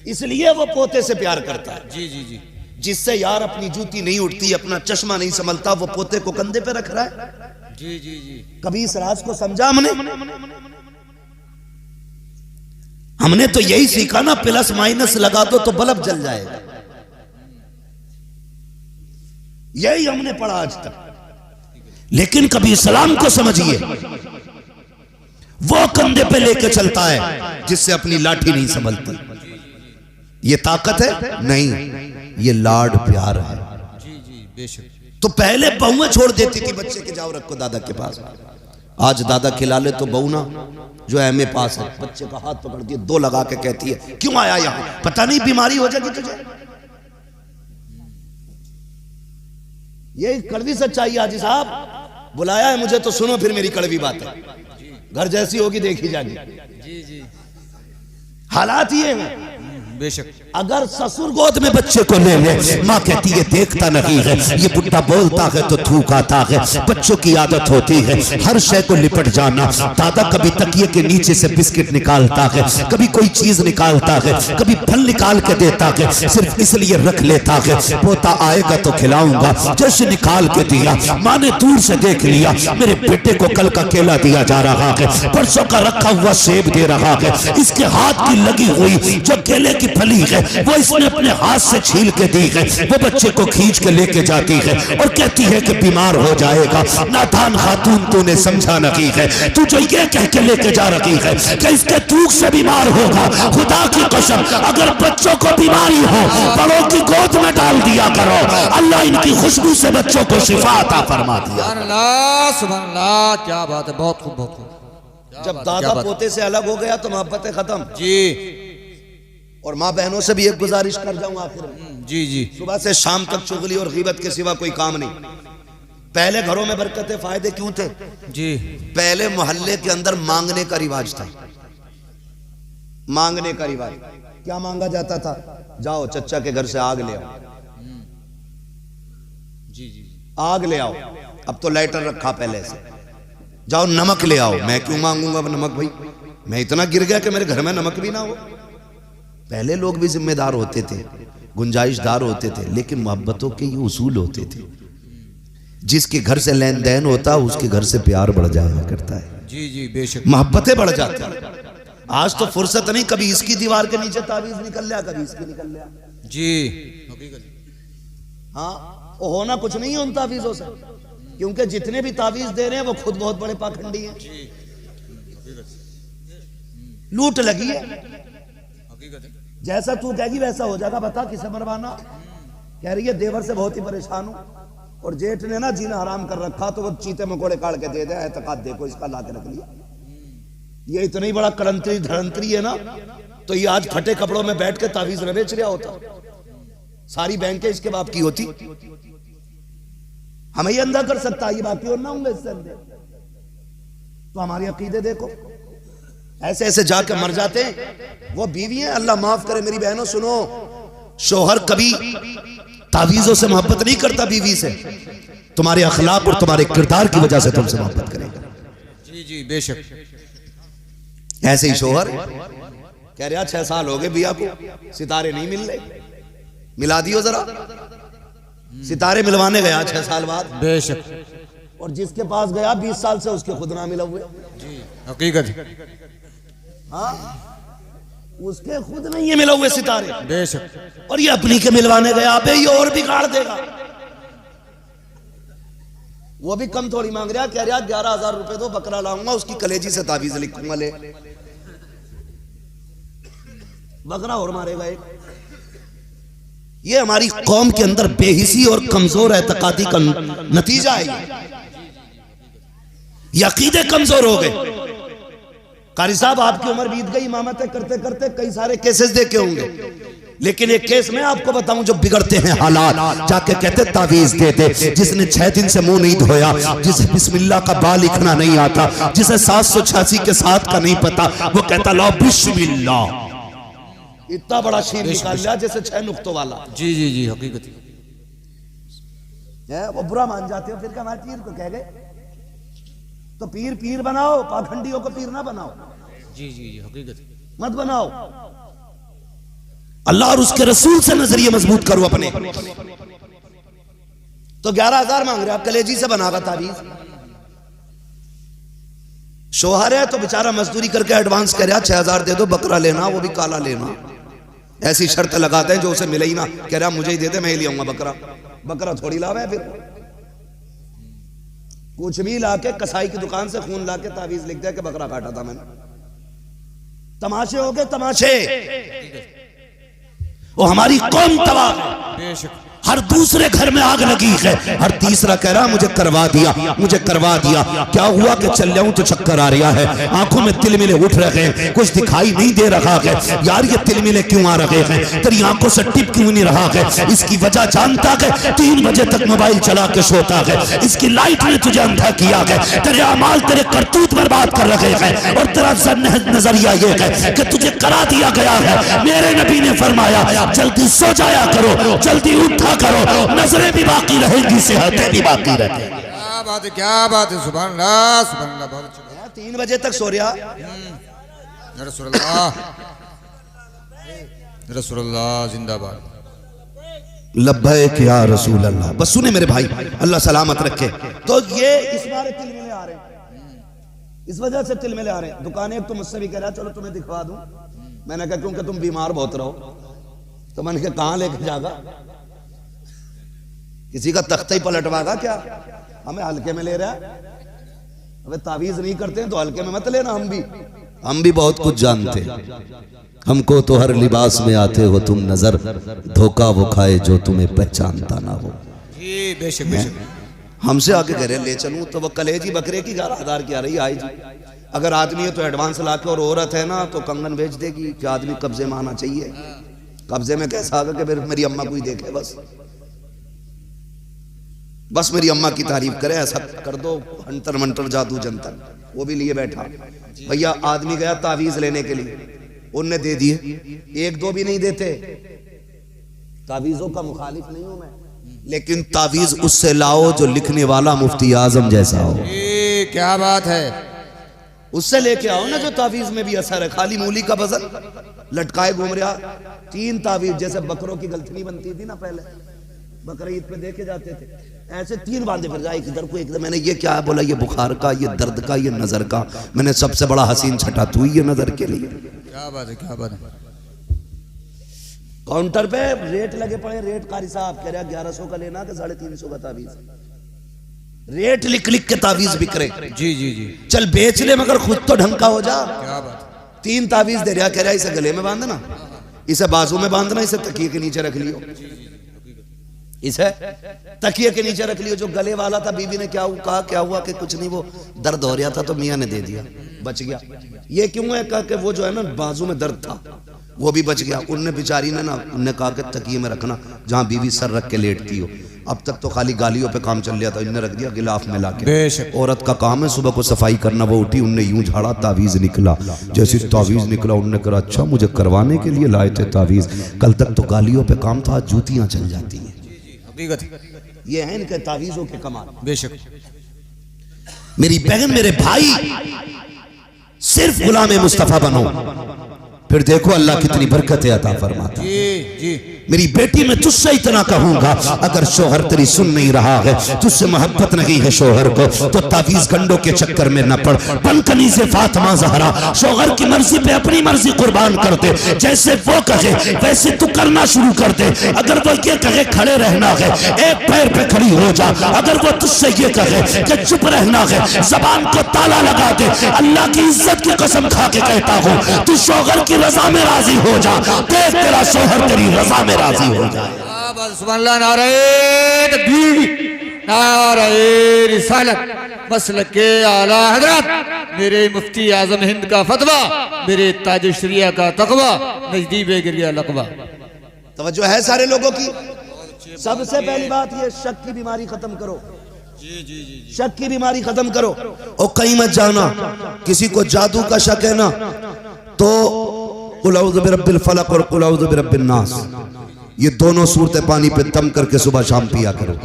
इसलिए वो पोते से प्यार करता है। जी जी जी। जिससे यार अपनी जूती नहीं उठती, अपना चश्मा नहीं संभलता, वो पोते को कंधे पे रख रहा है। जी जी जी। कभी इस राज को समझा हमने? हमने तो यही सीखा ना, प्लस माइनस लगा दो तो बल्ब जल जाएगा। यही हमने पढ़ा आज तक। लेकिन कभी इस्लाम को समझिए, वो कंधे पे लेके चलता है जिससे अपनी लाठी नहीं संभलती। ये ताकत है? नहीं, ये लाड प्यार है। जी जी बेशक। तो पहले बहुएं छोड़ देती थी बच्चे के, जाओ रखो दादा के पास। आज दादा खिला ले तो बहू ना जो एमए पास है, बच्चे का हाथ पकड़ती है, 2 लगा के कहती है क्यों आया यहां, पता नहीं बीमारी हो जाएगी तुझे। ये कड़वी सच्चाई हाजी साहब, बुलाया है मुझे तो सुनो फिर मेरी कड़वी बात है। घर जैसी होगी देखी जाएगी। जी जी। हालात ये हैं। बेशक। अगर ससुर गोद में बच्चे को ले ले, माँ कहती है देखता नहीं है, ये बुढ़ा बोलता है तो थूक आता है। बच्चों की आदत होती है हर शय को लिपट जाना। दादा कभी तकिए के नीचे से बिस्किट निकालता है, कभी कोई चीज निकालता है, कभी फल निकाल के देता है, सिर्फ इसलिए रख लेता है पोता आएगा तो खिलाऊंगा। जैसे निकाल के दिया, माँ ने दूर से देख लिया मेरे बेटे को कल का केला दिया जा रहा है, परसों का रखा हुआ सेब दे रहा है, इसके हाथ की लगी हुई जो केले की फली है वो इसने अपने हाथ से छील के दी है। वो बच्चे को खींच के लेके जाती है और कहती है कि बीमार हो जाएगा। नादान खातून तूने समझा नहीं है, तू जो ये कह के लेके जा रही है कि इसके थूक से बीमार होगा। खुदा की कसम अगर बच्चों को बीमारी हो बड़ों की गोद में डाल दिया करो, अल्लाह इनकी खुशबू से बच्चों को शिफा अता फरमा दिया। सुभान अल्लाह, क्या बात है, बहुत खूब बहुत खूब। जब दादा पोते से अलग हो गया तो मोहब्बतें खत्म। जी। और माँ बहनों से भी एक गुजारिश कर जाऊं आखिर में। जी जी। सुबह से शाम तक चुगली और गीबत के सिवा कोई काम नहीं। पहले घरों में बरकतें फायदे क्यों थे? जी। पहले मोहल्ले के अंदर मांगने का रिवाज था। मांगने का रिवाज क्या मांगा जाता था? जाओ चचा के घर से आग ले आओ। जी जी। आग ले आओ। अब तो लाइटर रखा पहले से। जाओ नमक ले आओ। मैं क्यों मांगूंगा नमक भाई, मैं इतना गिर गया कि मेरे घर में नमक भी ना हो। पहले लोग भी जिम्मेदार होते थे, गुंजाइशदार होते थे, लेकिन मोहब्बतों के ये उसूल होते थे। जिसके घर से लेन देन होता उसके घर से प्यार बढ़ जाया करता है। जी जी बेशक। मोहब्बतें बढ़ जाती हैं। आज तो फुर्सत नहीं, कभी इसकी दीवार के नीचे तावीज निकल लिया, कभी इसकी निकल लिया। जी। हाँ, वो होना कुछ नहीं है उन तावीजों से, क्योंकि जितने भी तावीज दे रहे हैं वो खुद बहुत बड़े पाखंडी हैं। लूट लगी है। जैसा तू कहेगी वैसा हो जाएगा। बता किसे मरवाना? कह रही है देवर से बहुत ही परेशान हूं, और जेठ ने ना जीना हराम कर रखा, तो वो चीते मकोड़े काट के दे दे, एतकाद देखो इसका ला के रख लिया। ये इतना ही बड़ा करंतरी धड़ंतरी है ना, तो ये आज फटे कपड़ों में बैठ के तावीज न बेच रहा होता, सारी बैंकें इसके बाप की होती। हमें ये अंधा कर सकता है, ये बाकी और ना होंगे इससे अंधे। तो हमारी अकीदे देखो, ऐसे ऐसे जाकर मर जाते हैं। वो बीवी है, अल्लाह माफ करे मेरी बहनों, सुनो, शोहर कभी तावीजों से मोहब्बत नहीं करता बीवी से, तुम्हारे अखलाक और तुम्हारे किरदार की वजह से तुमसे मोहब्बत करेगा। जी जी बेशक। ऐसे ही शोहर कह रहा 6 साल हो गए बिया को, सितारे नहीं मिल रहे, मिला दियो जरा। सितारे मिलवाने गया 6 साल बाद, बेशक, और जिसके पास गया 20 साल से उसके खुद ना मिला हुए। हकीकत। हाँ, उसके खुद नहीं है मिला हुए सितारे, बेशक। और ये अपनी के मिलवाने गया, अबे ये और बिगाड़ देगा। वो भी कम थोड़ी मांग रहा, कह रहा 11,000 रुपए दो, बकरा लाऊंगा, उसकी कलेजी से तावीज लिखूंगा, ले बकरा और मारेगा एक। ये हमारी कौम के अंदर बेहिसी और कमजोर एतकादी का नतीजा है। ये अकीदे कमजोर हो गए। कारी साहब आपकी उम्र बीत गई, इमामतें करते करते कई सारे केसेस देखे होंगे, लेकिन एक केस में आपको बताऊं जो बिगड़ते हैं हालात, जाके कहते तावीज दे दे। जिसने 6 दिन से मुंह नहीं धोया, जिसे बिस्मिल्लाह का बा लिखना नहीं आता, जिसे 786 के 7 का नहीं पता, वो कहता लो बिस्मिल्लाह। इतना बड़ा शीर निकाल लिया जैसे 6 नुक्तों वाला। जी जी जी हकीकत है, वो बुरा मान जाते हो, फिर क्या हमारे पीर को कह गए? तो पीर पीर बनाओ, पाखंडियों को पीर ना बनाओ। जी जी जी, हकीकत मत बनाओ। अल्लाह और उसके रसूल से नजरिए मजबूत करो अपने। तो 11,000 मांग रहे, आप कलेजी से बनागा ताबीज। शोहर है तो बेचारा मजदूरी करके एडवांस कह रहा 6,000 दे दो, बकरा लेना, वो भी काला लेना। ऐसी शर्त लगाते हैं जो उसे मिले ही ना, कह रहा मुझे ही दे दे, मैं ही ले आऊंगा बकरा। बकरा थोड़ी लावा है, फिर कुछ भी लाके कसाई की दुकान से खून लाके ताबीज लिख दिया कि बकरा काटा था मैंने। तमाशे हो गए तमाशे। वो हमारी कौम तबाह है। बेशक। हर दूसरे घर में आग लगी है, हर तीसरा कह रहा मुझे करवा दिया, मुझे करवा दिया। क्या हुआ कि चल जाऊं तो चक्कर आ रहा है, आंखों में तिलमिले उठ रहे हैं, कुछ दिखाई नहीं दे रहा है। यार ये तिलमिले क्यों आ रहे हैं, तेरी आंखों से टिप क्यों नहीं रहा है? इसकी वजह जानता है, 3 बजे तक मोबाइल चला के सोता है। इसकी लाइट ने तुझे अंधा किया है, तेरे अमाल तेरे करतूत बर्बाद कर रहे हैं। और तेरा नजरिया ये है कि तुझे करा दिया गया है। मेरे नबी ने फरमाया जल्दी सो जाया करो, जल्दी उठा करो, नजरें भी बाकी रहेंगी, सेहतें भी बाकी रहेंगी। क्या बात है, क्या बात है, सुभान अल्लाह, सुभान अल्लाह। बहुत अच्छा। 3 बजे तक सो रहा। रसूलुल्लाह, रसूलुल्लाह जिंदाबाद। लब्बैक या रसूल अल्लाह। बस सुने मेरे भाई, अल्लाह सलामत रखे। तो ये इस बार तिलमिले आ रहे हैं, इस वजह से तिलमिले आ रहे हैं। दुकानें एक तो मुझसे भी कह रहा चलो तुम्हें दिखवा दूं। मैंने कहा क्योंकि तुम बीमार बहुत रहो। तो मैंने कहा कहां लेके जागा, किसी का तख्ता ही पलटवागा क्या? हमें हल्के में ले रहा है। अबे तावीज नहीं करते हैं तो हल्के में मत लेना। हम भी बहुत कुछ जानते। हमको तो हर लिबास में आते हो तुम नजर, धोखा वो खाए जो तुम्हें पहचानता ना हो। जी बेशक बेशक। हमसे आके कह रहे ले चलूं, तो वो कलेजी बकरे की 11,000 की आ रही आई जी। अगर आदमी है तो एडवांस लाके, और औरत है ना तो कंगन बेच देगी कि आदमी कब्जे में आना चाहिए। कब्जे में कैसा आगा कि फिर मेरी अम्मा कोई देखे, बस मेरी अम्मा की तारीफ करे, ऐसा कर दो, हंटर मंटर जादू जंतर। वो भी लिए बैठा। भैया आदमी गया तावीज लेने के लिए, उनने दे दिए, 1-2 भी नहीं देते। तावीजों का मुखालिफ नहीं हूं मैं, लेकिन तावीज उससे लाओ जो लिखने वाला मुफ्ती आजम जैसा हो। क्या बात है, उससे लेके आओ ना जो तावीज में भी असर है। खाली मूली का वजन लटकाए घूम रहा। 3 तावीज, जैसे बकरों की गलथनी बनती थी ना पहले, बकरे ईद पे देखे जाते थे, ऐसे 3 बांधे फिर जाए, इधर को एकदम। मैंने ये क्या बोला, ये बुखार का, ये दर्द का, ये नजर का। मैंने सबसे बड़ा हसीन छटा तू ही ये नजर के लिए। क्या बात है, क्या बात है। काउंटर पे रेट लगे पड़े, रेट कारी साहब कह रहा 1100 का लेना कि 350 का तावीज। रेट लिख लिख के तावीज बिक रहे। जी जी जी। चल बेच ले मगर खुद तो ढंग का हो जा। क्या बात। 3 तावीज दे रहा, कह रहा इसे गले में बांधना, इसे बाजू में बांधना, इसे तकिए के नीचे रख लियो, इसे तकिए के नीचे रख लियो। जो गले वाला था बीवी ने क्या कहा, क्या हुआ कि कुछ नहीं, वो दर्द हो रहा था तो मियां ने दे दिया, बच गया। ये क्यों है, कहा कि वो जो है ना बाजू में दर्द था वो भी बच गया। उनने बेचारी ने ना, उनने कहा कि तकिए में रखना जहां बीवी सर रख के लेटती हो। अब तक तो खाली गालियों पे काम चल रहा था, इनने रख दिया गिलाफ में लाके। औरत का काम है सुबह को सफाई करना। वो उठी, उनने यूं झाड़ा, तावीज निकला। जैसे तावीज निकला उनने कहा अच्छा मुझे करवाने के लिए लाए थे तावीज, कल तक तो गालियों पे काम था, जूतियां चल जाती हैं। ये है इनके तावीजों के कमाल। बेशक। मेरी बहन मेरे भाई, सिर्फ गुलाम मुस्तफा बनो, फिर देखो अल्लाह कितनी बरकतें अता फरमाता। जी जी। मेरी बेटी मैं तुझसे इतना कहूंगा, अगर शोहर तेरी सुन नहीं रहा है, तुझसे मोहब्बत नहीं है शोहर को, तो तावीज गंडों के चक्कर में न पड़। बनकनी से फातिमा ज़हरा शोहर की मर्जी पे अपनी मर्जी कुर्बान कर दे। जैसे वो कहे वैसे तू करना शुरू कर दे। अगर वो ये कहे खड़े रहना है, एक पैर पे खड़ी हो जा। अगर वो तुझसे ये कहे कि चुप रहना है, जबान को ताला लगा दे। अल्लाह की इज्जत की कसम खा के कहता हूँ, तू शोहर की रजा में राजी हो जा, देख तेरा शोहर तेरी रजा में राजी हो जाए। सुभान अल्लाह। नारे तकबीर, नारे रिसालत, मसलक के आला हजरत मेरे मुफ्ती आजम हिंद का फतवा, मेरे ताज शरिया का तकवा, नजदीब गिरिया लकवा। तवज्जो है सारे लोगों की। सबसे पहली बात ये, शक की बीमारी खत्म करो। जी जी जी। शक की बीमारी खत्म करो। और कहीं मत जाना, किसी को जादू का शक है ना तो कुल औज़ु बिरब्बिल फलक और कुल औज़ु बिरब्बिन नास, ये दोनों सूरतें पानी पे दम करके सुबह शाम पिया करो।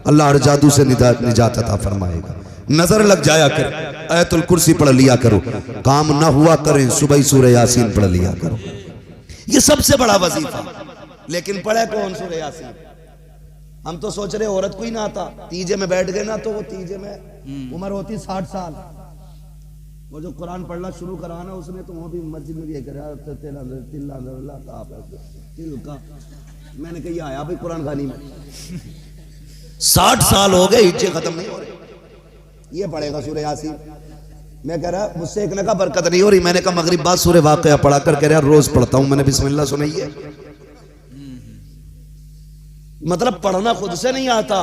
अल्लाह हर जादू से निजात अता फरमाएगा। नजर लग जाया कर, आयतुल कुर्सी पढ़ लिया करो, काम ना हुआ करें सुबह सूरह यासीन पढ़ लिया करो, ये सबसे बड़ा वजीफा। लेकिन पढ़े कौन सूरह यासीन? हम तो सोच रहे औरत को ही ना आता, तीजे में बैठ गए ना तो वो तीजे में उम्र होती 60 साल, वो जो कुरान पढ़ना शुरू कराना उसने तो वो भी मस्जिद में भी करा तिल, मैंने कही आया भाई कुरान खानी में 60 साल हो गए, हिज्जे खत्म नहीं हो रहे, ये पढ़ेगा सूरह यासीन। मैं कह रहा मुझसे एक नका बरकत नहीं हो रही। मैंने कहा मगरिब बाद सूरह वाक़िया पढ़ा कर कह रहा रोज पढ़ता हूं मैंने, बिस्मिल्लाह सुनाइए। मतलब पढ़ना खुद से नहीं आता,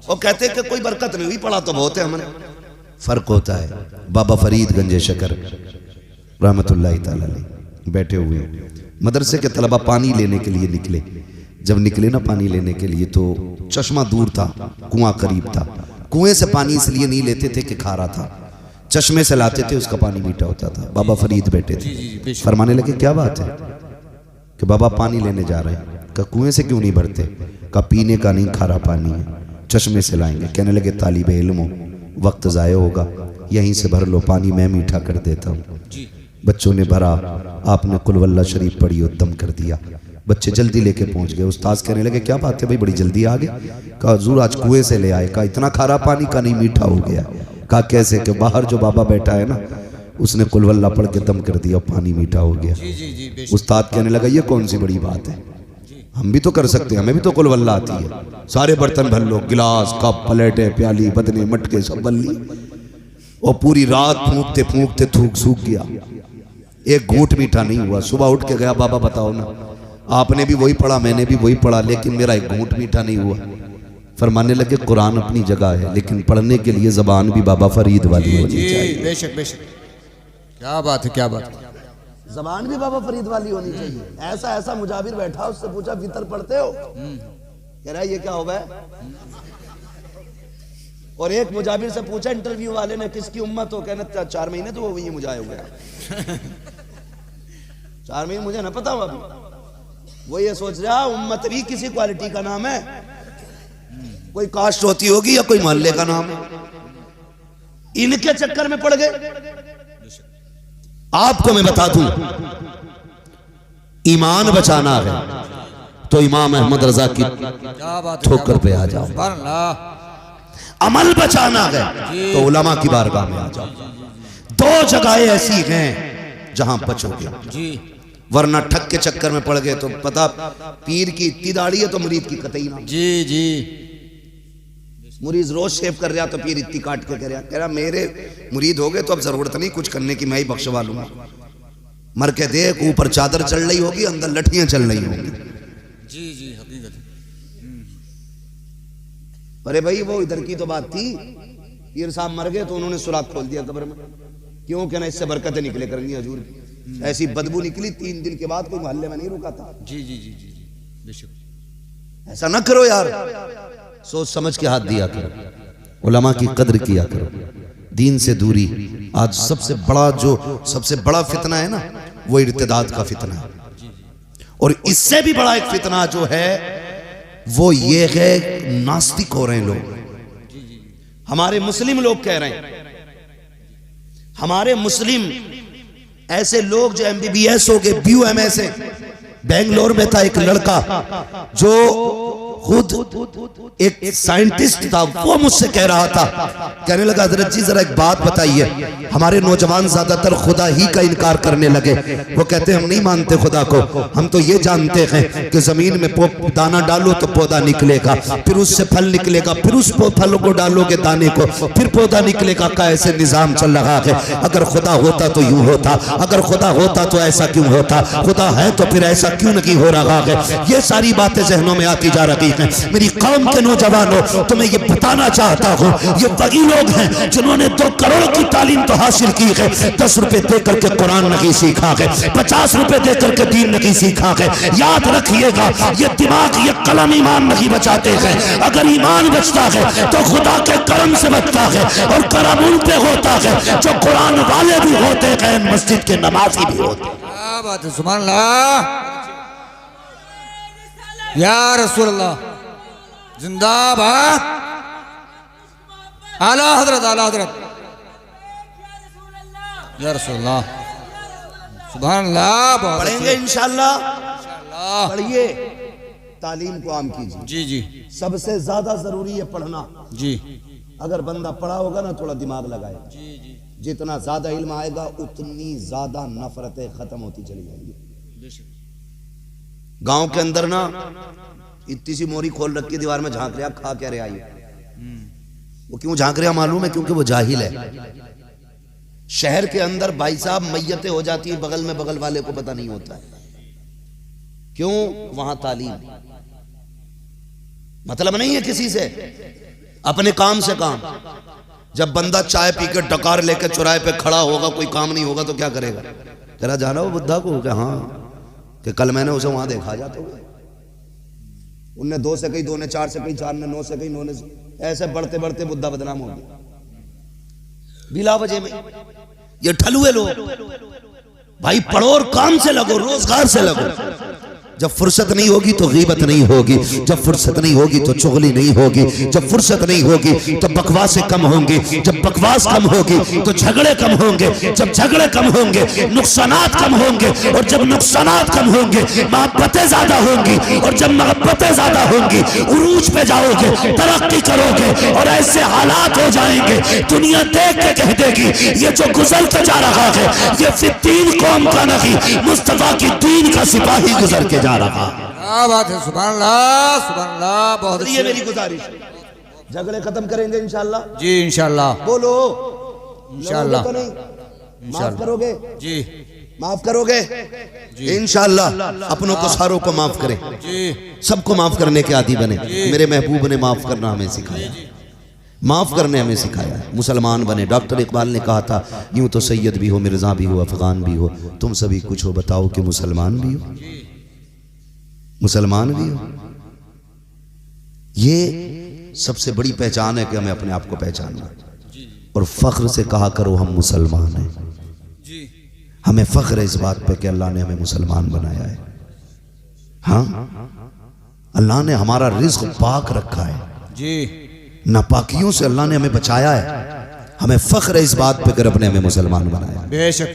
और कहते कि कोई बरकत नहीं हुई, पढ़ा तो बहुत है हमने। फर्क होता है। बाबा फरीद गंजे शकर रहमतुल्लाह तआला अलैह बैठे हुए, मदरसे के तलबा पानी लेने के लिए निकले। जब निकले ना पानी लेने के लिए तो चश्मा दूर था, कुआं करीब था। कुएं से पानी इसलिए नहीं लेते थे कि खारा था, चश्मे से लाते थे, उसका पानी मीठा होता था। बाबा फरीद बैठे थे, फरमाने लगे क्या बात है कि बाबा पानी लेने जा रहे हैं। का कुएं से क्यों नहीं भरते? का पीने का नहीं, खारा पानी है, चश्मे से लाएंगे। कहने लगे तालिबे इल्म, वक्त ज़ाया होगा, यहीं से भर लो पानी, मैं मीठा कर देता हूँ। बच्चों ने भरा, आपने कुल वल्लाह शरीफ पढ़ी और दम कर दिया। बच्चे जल्दी लेके पहुंच गए। उस्ताद कहने लगे क्या बात है भाई, बड़ी जल्दी आ गए? कहा हुजूर आज कुएं से ले आए। कहा इतना खारा पानी? का नहीं, मीठा हो गया। कहा कैसे? कि बाहर जो बाबा बैठा है ना उसने कुल वल्लाह पढ़ के दम कर दिया, पानी मीठा हो गया। उस्ताद कहने लगा ये कौन सी बड़ी बात है, हम भी तो कर सकते हैं, हमें भी तो कुल वल्लाह आती है। सारे बर्तन भर लो, गिलास, कप, प्लेटें, प्याली, बदने, मटके सब बन ली, और पूरी रात फूंकते फूंकते थूक सूख गया, एक घूंट मीठा नहीं हुआ। सुबह उठ के गया, बाबा बताओ ना, आपने भी वही पढ़ा, मैंने भी वही पढ़ा, लेकिन मेरा एक घूंट मीठा नहीं हुआ। फरमाने लगे कुरान अपनी जगह है, लेकिन पढ़ने के लिए जबान भी बाबा फरीद वाली होनी चाहिए। बेशक बेशक, क्या बात है, क्या बात है, जबान भी बाबा फरीद वाली होनी चाहिए। ऐसा ऐसा मुजाबिर बैठा, उससे पूछा फितर पढ़ते हो? कह रहा है ये क्या होगा है? और एक मुजाबिर से पूछा इंटरव्यू वाले ने किसकी उम्मत हो, कहना 4 महीने तो वो ये मुझे हो गया 4 महीने मुझे ना पता हुआ। वो ये सोच रहा उम्मत भी किसी क्वालिटी का नाम है, कोई कास्ट होती होगी या कोई मोहल्ले का नाम है। इनके चक्कर में पड़ गए। आपको मैं बता दूं, ईमान बचाना है तो इमाम अहमद रजा की ठोकर पे आ जाओ। अमल बचाना है तो उलमा की बारगाह में आ जाओ। 2 जगहें ऐसी हैं जहां बचोगे जी, वरना ठग के चक्कर में पड़ गए तो पता पीर की इतनी दाढ़ी है तो मुरीद की कतई ना। जी जी, मुरीद रोज शेव कर रहा तो पीर इतनी काट के कह रहा मेरे मुरीद हो गए तो अब जरूरत नहीं कुछ करने की, मैं ही बख्शवा लूंगा। मर के देख, ऊपर चादर चल रही होगी, अंदर लठियां चल रही होगी। जी जी, हकीकत। अरे भाई वो इधर की तो बात थी, पीर साहब मर गए तो उन्होंने सुराख खोल दिया कब्र में। क्यों? कहना इससे बरकतें निकले करेंगी हजूर की। ऐसी बदबू निकली 3 दिन के बाद, कोई मोहल्ले में नहीं रुका था। जी जी जी जी जी, बेशक। ऐसा ना करो यार, सोच समझ के हाथ दिया करो, उलमा की कद्र किया करो। दीन से दूरी आज सबसे बड़ा फितना है ना, वो इर्तिदाद का फितना है। और इससे भी बड़ा एक फितना जो है वो ये है, नास्तिक हो रहे हैं लोग। हमारे मुस्लिम लोग कह रहे हैं, हमारे मुस्लिम ऐसे लोग जो MBBS हो गए, BUMS है। बेंगलोर में था एक लड़का जो खुद एक साइंटिस्ट था, वो मुझसे कह रहा था, कहने लगा हजरत जी जरा एक बात बताइए, हमारे नौजवान ज्यादातर खुदा ही का इनकार करने लगे। वो कहते हम नहीं मानते खुदा को, हम तो ये जानते हैं कि जमीन में दाना डालो तो पौधा निकलेगा, फिर उससे फल निकलेगा, फिर उस फल को डालोगे दाने को, फिर पौधा निकलेगा। का ऐसे निजाम चल रहा है। अगर खुदा होता तो यूं होता, अगर खुदा होता तो ऐसा क्यों होता, खुदा है तो फिर ऐसा क्यों नहीं हो रहा है। ये सारी बातें जहनों में आती जा रही हैं। मेरी कौम के नौजवानों, तो मैं ये बताना चाहता हूँ, ये वही लोग हैं जिन्होंने 2 करोड़ की तालीम तो हासिल की है, 10 रुपए देकर के कुरान नहीं सीखा है, 50 रुपए देकर के दीन नहीं सीखा है। याद रखिएगा, ये दिमाग, ये कलम ईमान नहीं बचाते हैं। अगर ईमान बचता है तो खुदा के करम से बचता है, और करम उन पे होता है जो कुरान वाले भी होते हैं, मस्जिद के नमाजी भी होते हैं। क्या बात है, सुभान अल्लाह, या रसूल अल्लाह, जिंदाबाद। आला हजरत आला हजरत या रसूल अल्लाह सुभान अल्लाह। बहुत पढ़ेंगे इंशाअल्लाह। इंशाअल्लाह। पढ़िए, तालीम को आम कीजिए। जी जी सबसे ज्यादा जरूरी है पढ़ना। जी अगर बंदा पढ़ा होगा ना, थोड़ा दिमाग लगाए, जी जी जितना ज्यादा इल्म आएगा उतनी ज्यादा नफरतें खत्म होती चली जाएंगी। गांव के अंदर ना इतनी सी मोरी खोल रखी दीवार में, झांक रहा, खा क्या रहा है। वो क्यों झांक रहा मालूम है? क्योंकि वो जाहिल है। शहर के अंदर भाई साहब मैयतें हो जाती है, बगल में बगल वाले को पता नहीं होता है। क्यों? वहां तालीम मतलब नहीं है किसी से, अपने काम से काम। जब बंदा चाय पी के डकार लेकर चौराहे पे खड़ा होगा, कोई काम नहीं होगा तो क्या करेगा? तेरा जाना वो बुद्धा को क्या? हाँ, कि कल मैंने उसे वहां देखा जाता हुआ, उनने 2 से कही, 2 ने 4 से कही, 4 ने 9 से कही, 9 ने ऐसे बढ़ते बढ़ते बुद्धा बदनाम हो गया बिला वजह में। ये ठलुए लोग। भाई पढ़ो और काम से लगो, रोजगार से लगो। जब फुर्सत नहीं होगी तो गीबत नहीं होगी, जब फुर्सत नहीं होगी तो चुगली नहीं होगी, जब फुर्सत नहीं होगी तो बकवासें कम होंगी, जब बकवास कम होगी तो झगड़े कम होंगे, जब झगड़े कम होंगे नुकसानात कम होंगे, और जब नुकसानात कम होंगे मोहब्बतें ज्यादा होंगी, और जब मोहब्बतें ज्यादा होंगी उरूज पे जाओगे, तरक्की करोगे, और ऐसे हालात हो जाएंगे दुनिया देख के कह देगी ये जो गुजर के जा रहा है ये फित्तीन कौम का नहीं, मुस्तफा की दीन का सिपाही गुजर के जा रहा। क्या बात है, सुभान अल्लाह सुभान अल्लाह। बहुत ये मेरी गुजारिश है। झगड़े खत्म करेंगे इंशाल्लाह। जी इंशाल्लाह। बोलो इंशाल्लाह। तो नहीं माफ करोगे? जी माफ करोगे इंशाल्लाह। अपनों को सारों को माफ करें, जी सबको माफ करने के आदी बने। मेरे महबूब ने माफ करना हमें सिखाया, माफ करने हमें सिखाया है। मुसलमान बने। डॉक्टर इकबाल ने कहा था यूं तो सैयद भी हो, मिर्जा भी हो, अफगान भी हो, तुम सभी कुछ हो, बताओ कि मुसलमान भी हो, मुसलमान भी हो। ये सबसे बड़ी पहचान है कि हमें अपने आप को पहचानना, और फख्र से कहा करो हम मुसलमान हैं। हमें फख्र है इस बात पे कि अल्लाह ने हमें मुसलमान बनाया है। हाँ, अल्लाह ने हमारा रिज़्क़ पाक रखा है जी, नापाकियों से अल्लाह ने हमें बचाया है। हमें फख्र है इस बात पे कि रब ने हमें मुसलमान बनाया। बेशक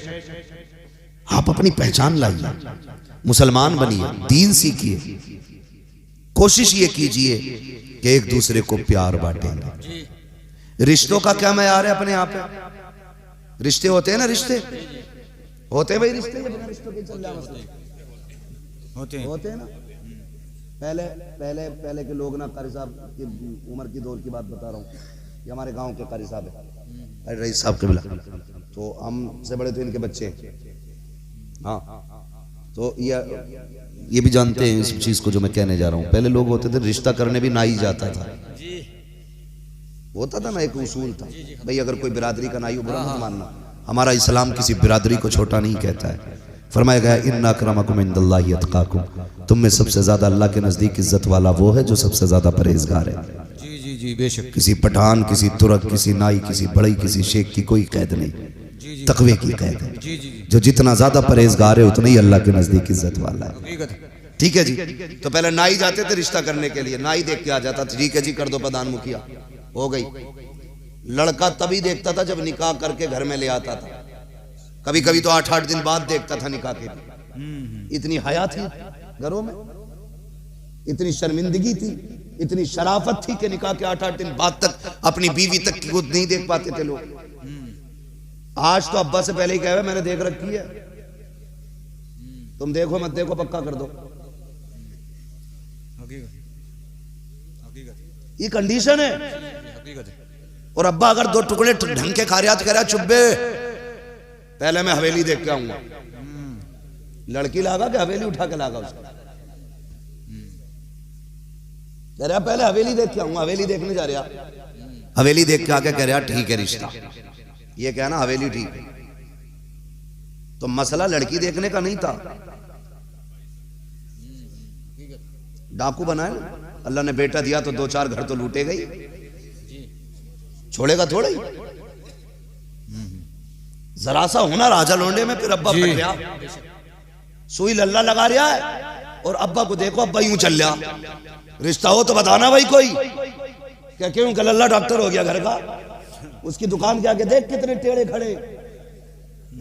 आप अपनी पहचान लाइए, मुसलमान बनिए, दीन सीखिए, कोशिश ये कीजिए कि एक दूसरे को प्यार बांटेंगे। रिश्तों का क्या मयार है अपने आप पे? रिश्ते होते हैं ना, रिश्ते होते हैं भाई, रिश्ते बिना रिश्तों के चल रहा होते हैं ना। पहले पहले पहले के लोग ना, कारी साहब की उम्र की दौर की बात बता रहा हूँ, ये हमारे गांव के कारी साहब है, रईस साहब कबीला, तो हमसे बड़े तो इनके बच्चे। हाँ, तो ये भी जानते हैं इस चीज को जो मैं कहने जा रहा हूँ। पहले लोग होते थे रिश्ता करने भी नाई जाता था, होता था ना, एक उसूल था भाई, अगर कोई बिरादरी का नाई हो बुरा मत मानना। हमारा इस्लाम किसी बिरादरी को छोटा नहीं कहता है। फरमाया गया इन्ना अक्रमकुम इंदल्लाहि अतकाकुम, तुम में सबसे ज्यादा अल्लाह के नजदीक इज्जत वाला वो है जो सबसे ज्यादा परहेजगार है। जी जी जी बेशक। किसी पठान, किसी तुर्क, किसी नाई, किसी बड़ई, किसी शेख की कोई कैद नहीं, तकवे की कैद है। जो जितना ज्यादा परहेजगार है उतना ही अल्लाह के नजदीक इज्जत वाला है। ठीक है जी। तो पहले नाई जाते थे रिश्ता करने के लिए, नाई देख के आ जाता, ठीक है जी कर दो प्रधान मुखिया, हो गई। लड़का तभी देखता था जब निकाह करके घर में ले आता था, कभी कभी तो 8-8 दिन बाद देखता था निकाह के भी। इतनी हया थी घरों में, इतनी शर्मिंदगी थी, इतनी शराफत थी कि निकाह के 8-8 दिन बाद तक अपनी बीवी तक की खुद नहीं देख पाते थे लोग। आज तो अब्बा से पहले ही कह रहे मैंने देख रखी है, तुम देखो मत देखो पक्का कर दो। ये कंडीशन है। और अब्बा अगर 2 टुकड़े ढंग के खा रहा तो कह रहा चुब्बे पहले मैं हवेली देख के आऊंगा। लड़की लागा कि हवेली उठा के लागा उसको? कह रहा पहले हवेली देख के आऊंगा, हवेली देखने जा रहा, हवेली देख के आके कह रहा ठीक है रिश्ता। ये क्या ना हवेली ठीक है, तो मसला लड़की देखने का नहीं था। डाकू बनाए, अल्लाह ने बेटा दिया तो 2-4 घर तो लूटे गई, छोड़ेगा थोड़ा ही। जरा सा होना राजा लोंडे में, फिर अब्बा फट गया, सुई लल्ला लगा रहा है, और अब्बा को देखो अब्बा यूं चल रहा। रिश्ता हो तो बताना भाई कोई, क्या क्यों लल्ला डॉक्टर हो गया घर का, उसकी दुकान के आगे देख कितने टेढ़े खड़े,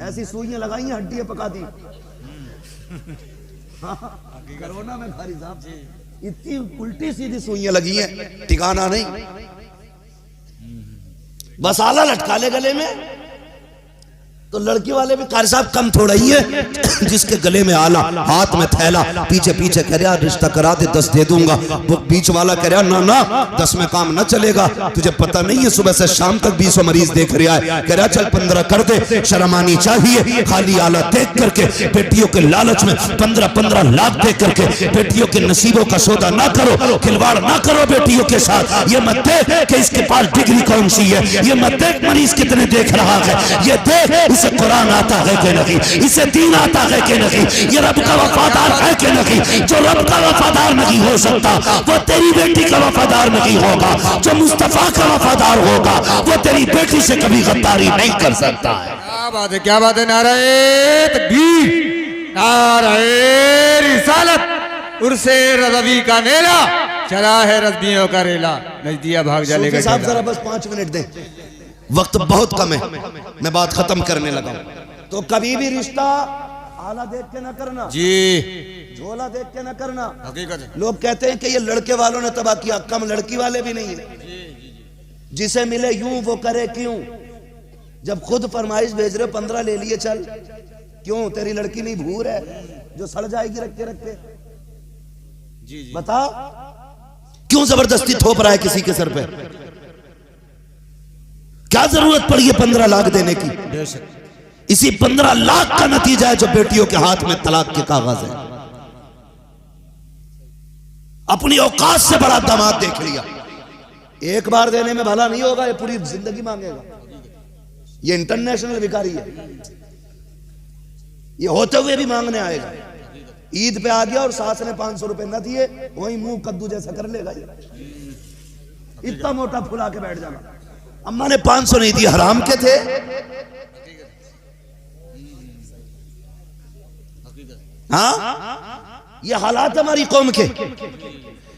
ऐसी सुइयां लगाई हैं, हड्डियां पका दी। कोरोना में खारी साहब इतनी उल्टी सीधी सुइयां लगी हैं, ठिकाना नहीं। बस आला लटका ले गले में, तो लड़की वाले भी कारी साहब कम थोड़ा ही है, जिसके गले में आला, हाथ में थैला, पीछे पीछे कह रहा रिश्ता करा दे 10 दे दूंगा। वो बीच वाला कह रहा ना ना 10 में काम ना चलेगा, तुझे पता नहीं है सुबह से शाम तक 20 मरीज देख रहा है। कह रहा चल 15 कर दे, शर्म आनी चाहिए। खाली आला देख करके बेटियों के लालच में 15-15 लाख देख करके बेटियों के नसीबों का सौदा ना करो, खिलवाड़ ना करो बेटियों के साथ। ये मत देख कि इसके पास डिग्री कौन सी है, ये मत देख मरीज कितने देख रहा है, ये देख इसे कुरान आता है कि नहीं, इसे दीन आता है कि नहीं, ये रब का वफादार है कि नहीं। जो रब का वफादार नहीं हो सकता वो तेरी बेटी का वफादार नहीं होगा, जो मुस्तफा का वफादार होगा वो तेरी बेटी से कभी गद्दारी नहीं कर सकता है। क्या बात है, क्या बात है। नारे तकबीर, नारे रिसालत, उर्से रज़वी का मेला, चला है रज़बियों का रेला, नजदिया भाग जा लेगा। साहब जरा बस 5 मिनट दें, वक्त बहुत कम है, मैं बात खत्म करने लगा हूं। तो कभी भी रिश्ता आला देख के ना करना जी, झोला देख के ना करना। हकीकत है। लोग कहते हैं कि ये लड़के वालों ने तबाह किया, कम लड़की वाले भी नहीं है। जिसे मिले यूं वो करे क्यों, जब खुद फरमाइश भेज रहे हो 15 ले लिए चल, क्यों तेरी लड़की नहीं भूर है जो सड़ जाएगी रख के रख के? जी बता क्यों जबरदस्ती थोप रहा है किसी के सर पे? क्या जरूरत पड़ी है 15 लाख देने की? इसी 15 लाख का नतीजा है जो बेटियों के हाथ में तलाक के कागज है। अपनी औकात से बड़ा दामाद देख लिया, एक बार देने में भला नहीं होगा, ये पूरी जिंदगी मांगेगा। ये इंटरनेशनल भिखारी है, ये होते हुए भी मांगने आएगा। ईद पे आ गया और सास ने 500 रुपए न दिए, वही मुंह कद्दू जैसा कर लेगा, इतना मोटा फुला के बैठ जाना। अम्मा ने 500 नहीं दिए, हराम के थे। हाँ, ये हालात हमारी कौम के।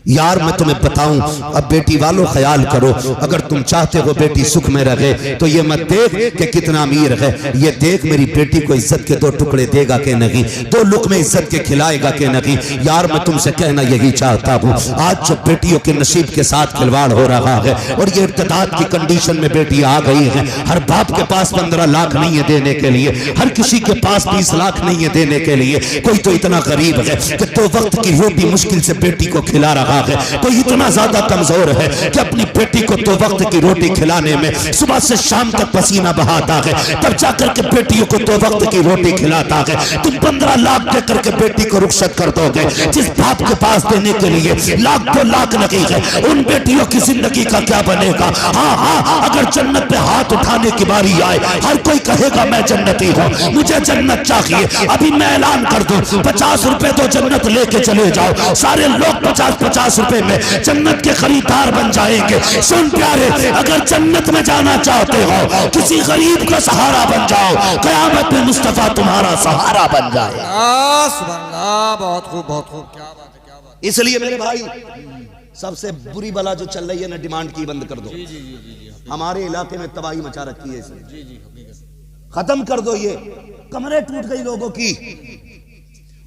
यार मैं तुम्हें बताऊं, अब बेटी वालों ख्याल करो, अगर तुम चाहते हो बेटी सुख में रहे तो ये मत देख कि कितना अमीर है, ये देख मेरी बेटी को इज्जत के 2 टुकड़े देगा कि नहीं, 2 लुक़्मे इज्जत के खिलाएगा कि नहीं। यार मैं तुमसे कहना यही चाहता हूँ, आज जो बेटियों के नसीब के साथ खिलवाड़ हो रहा है और ये इर्तिदाद की कंडीशन में बेटी आ गई है, हर बाप के पास 15 लाख नहीं है देने के लिए, हर किसी के पास 20 लाख नहीं है देने के लिए। कोई तो इतना गरीब है कि 2 वक्त की रोटी मुश्किल से बेटी को खिला रहा है, तो इतना ज्यादा कमजोर है कि अपनी बेटी को 2 वक्त की रोटी खिलाने में सुबह से शाम तक पसीना बहाता है, तब जाकर के बेटियों को 2 वक्त की रोटी खिलाता है। तुम 15 लाख दे करके बेटी को रुखसत कर दोगे, जिस बाप के पास देने के लिए लाख 2 लाख लगी है, उन बेटियों की जिंदगी का क्या बनेगा? हाँ हाँ, अगर जन्नत पे हाथ उठाने की बारी आए, हर कोई कहेगा मैं जन्नती हूँ, मुझे जन्नत चाहिए। अभी मैं ऐलान कर दूं, 50 रुपए तो जन्नत लेके चले जाओ, सारे लोग 50-50 रुपए में जन्नत के खरीदार बन जाएंगे। सुन प्यारे, अगर जन्नत में जाना चाहते हो, किसी गरीब का सहारा बन जाओ, कयामत में मुस्तफा तुम्हारा सहारा बन जाए। सुभान अल्लाह, बहुत खूब, बहुत खूब, क्या बात है, क्या बात है। इसलिए मेरे भाई, सबसे बुरी बला जो चल रही है ना, डिमांड की बंद कर दो। हमारे इलाके में तबाही मचा रखी है इसने, खत्म कर दो। ये कमरे टूट गई लोगों की,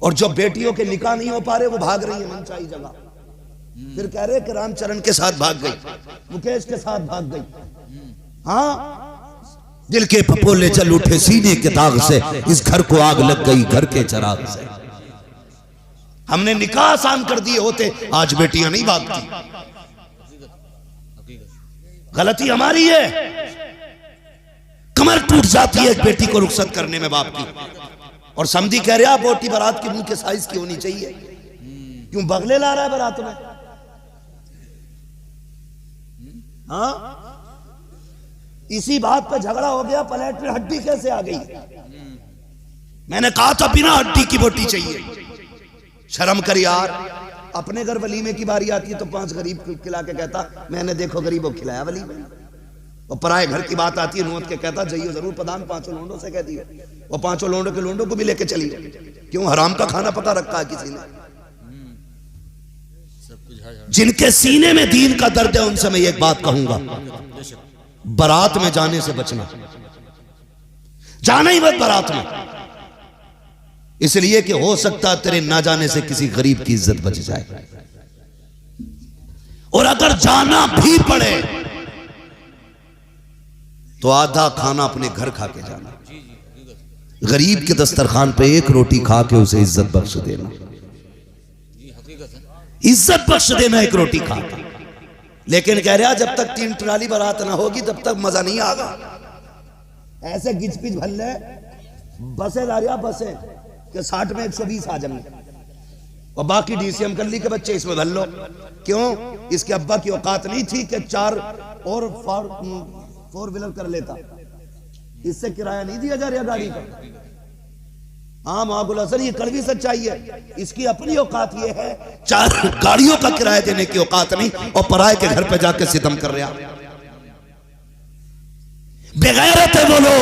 और जो बेटियों के निकाह नहीं हो पा रहे वो भाग रही है मनचाही जगह। फिर कह रहे कि रामचरण के साथ भाग गई, मुकेश के साथ भाग गई। हाँ, दिल के पपोले जल उठे सीने के दाग से, इस घर को आग लग गई घर के चराग से। हमने निकाह आसान कर दिए होते, आज बेटियां नहीं भागती। गलती हमारी है, कमर टूट जाती है एक बेटी को रुखसत करने में बाप की। और समझी कह रहा बोटी बारात के मुंह के साइज की होनी चाहिए, क्यों बगले ला रहा है बारात में? हाँ, इसी बात पर झगड़ा हो गया, प्लेट में हड्डी कैसे आ गई? मैंने कहा था बिना हड्डी की बोटी चाहिए। शर्म कर यार, अपने घर वलीमे की बारी आती है तो 5 गरीब खिला के कहता मैंने देखो गरीबों खिलाया वलीमे, और पराए घर की बात आती है नुहत के कहता जाइयो जरूर प्रधान 5 लोंडों से कह दियो, और 5 लोंडों के लोंडों को भी लेके चलिए। क्यों? हराम का खाना पता रखा है किसी ने। जिनके सीने में दीन का दर्द है उनसे मैं एक बात कहूंगा, बारात में जाने से बचना, जाना ही मत बारात में, इसलिए कि हो सकता है तेरे ना जाने से किसी गरीब की इज्जत बच जाए। और अगर जाना भी पड़े तो आधा खाना अपने घर खा के जाना, गरीब के दस्तरखान पे एक रोटी खा के उसे इज्जत बख्श देना, इज्जत बख्श देना एक रोटी खा के। लेकिन कह रहा जब तक 3 ट्राली बारात ना होगी तब तक मजा नहीं आगा। ऐसे गिच पिच भल्ले बसे ला रहा, बसे के 60 में 120 आ जाएंगे और बाकी डीसीएम कल्ली के बच्चे इसमें भल लो। क्यों? इसके अब्बा की औकात नहीं थी कि 4 और 4 व्हीलर कर लेता, इससे किराया नहीं दिया जा रहा गाड़ी का। हाँ महाबुल असर, ये कड़वी सच्चाई है। इसकी अपनी औकात ये है, 4 गाड़ियों का किराया देने की औकात नहीं, और पराये के घर पे जाके सितम कर रहा। बेगैरत है वो लोग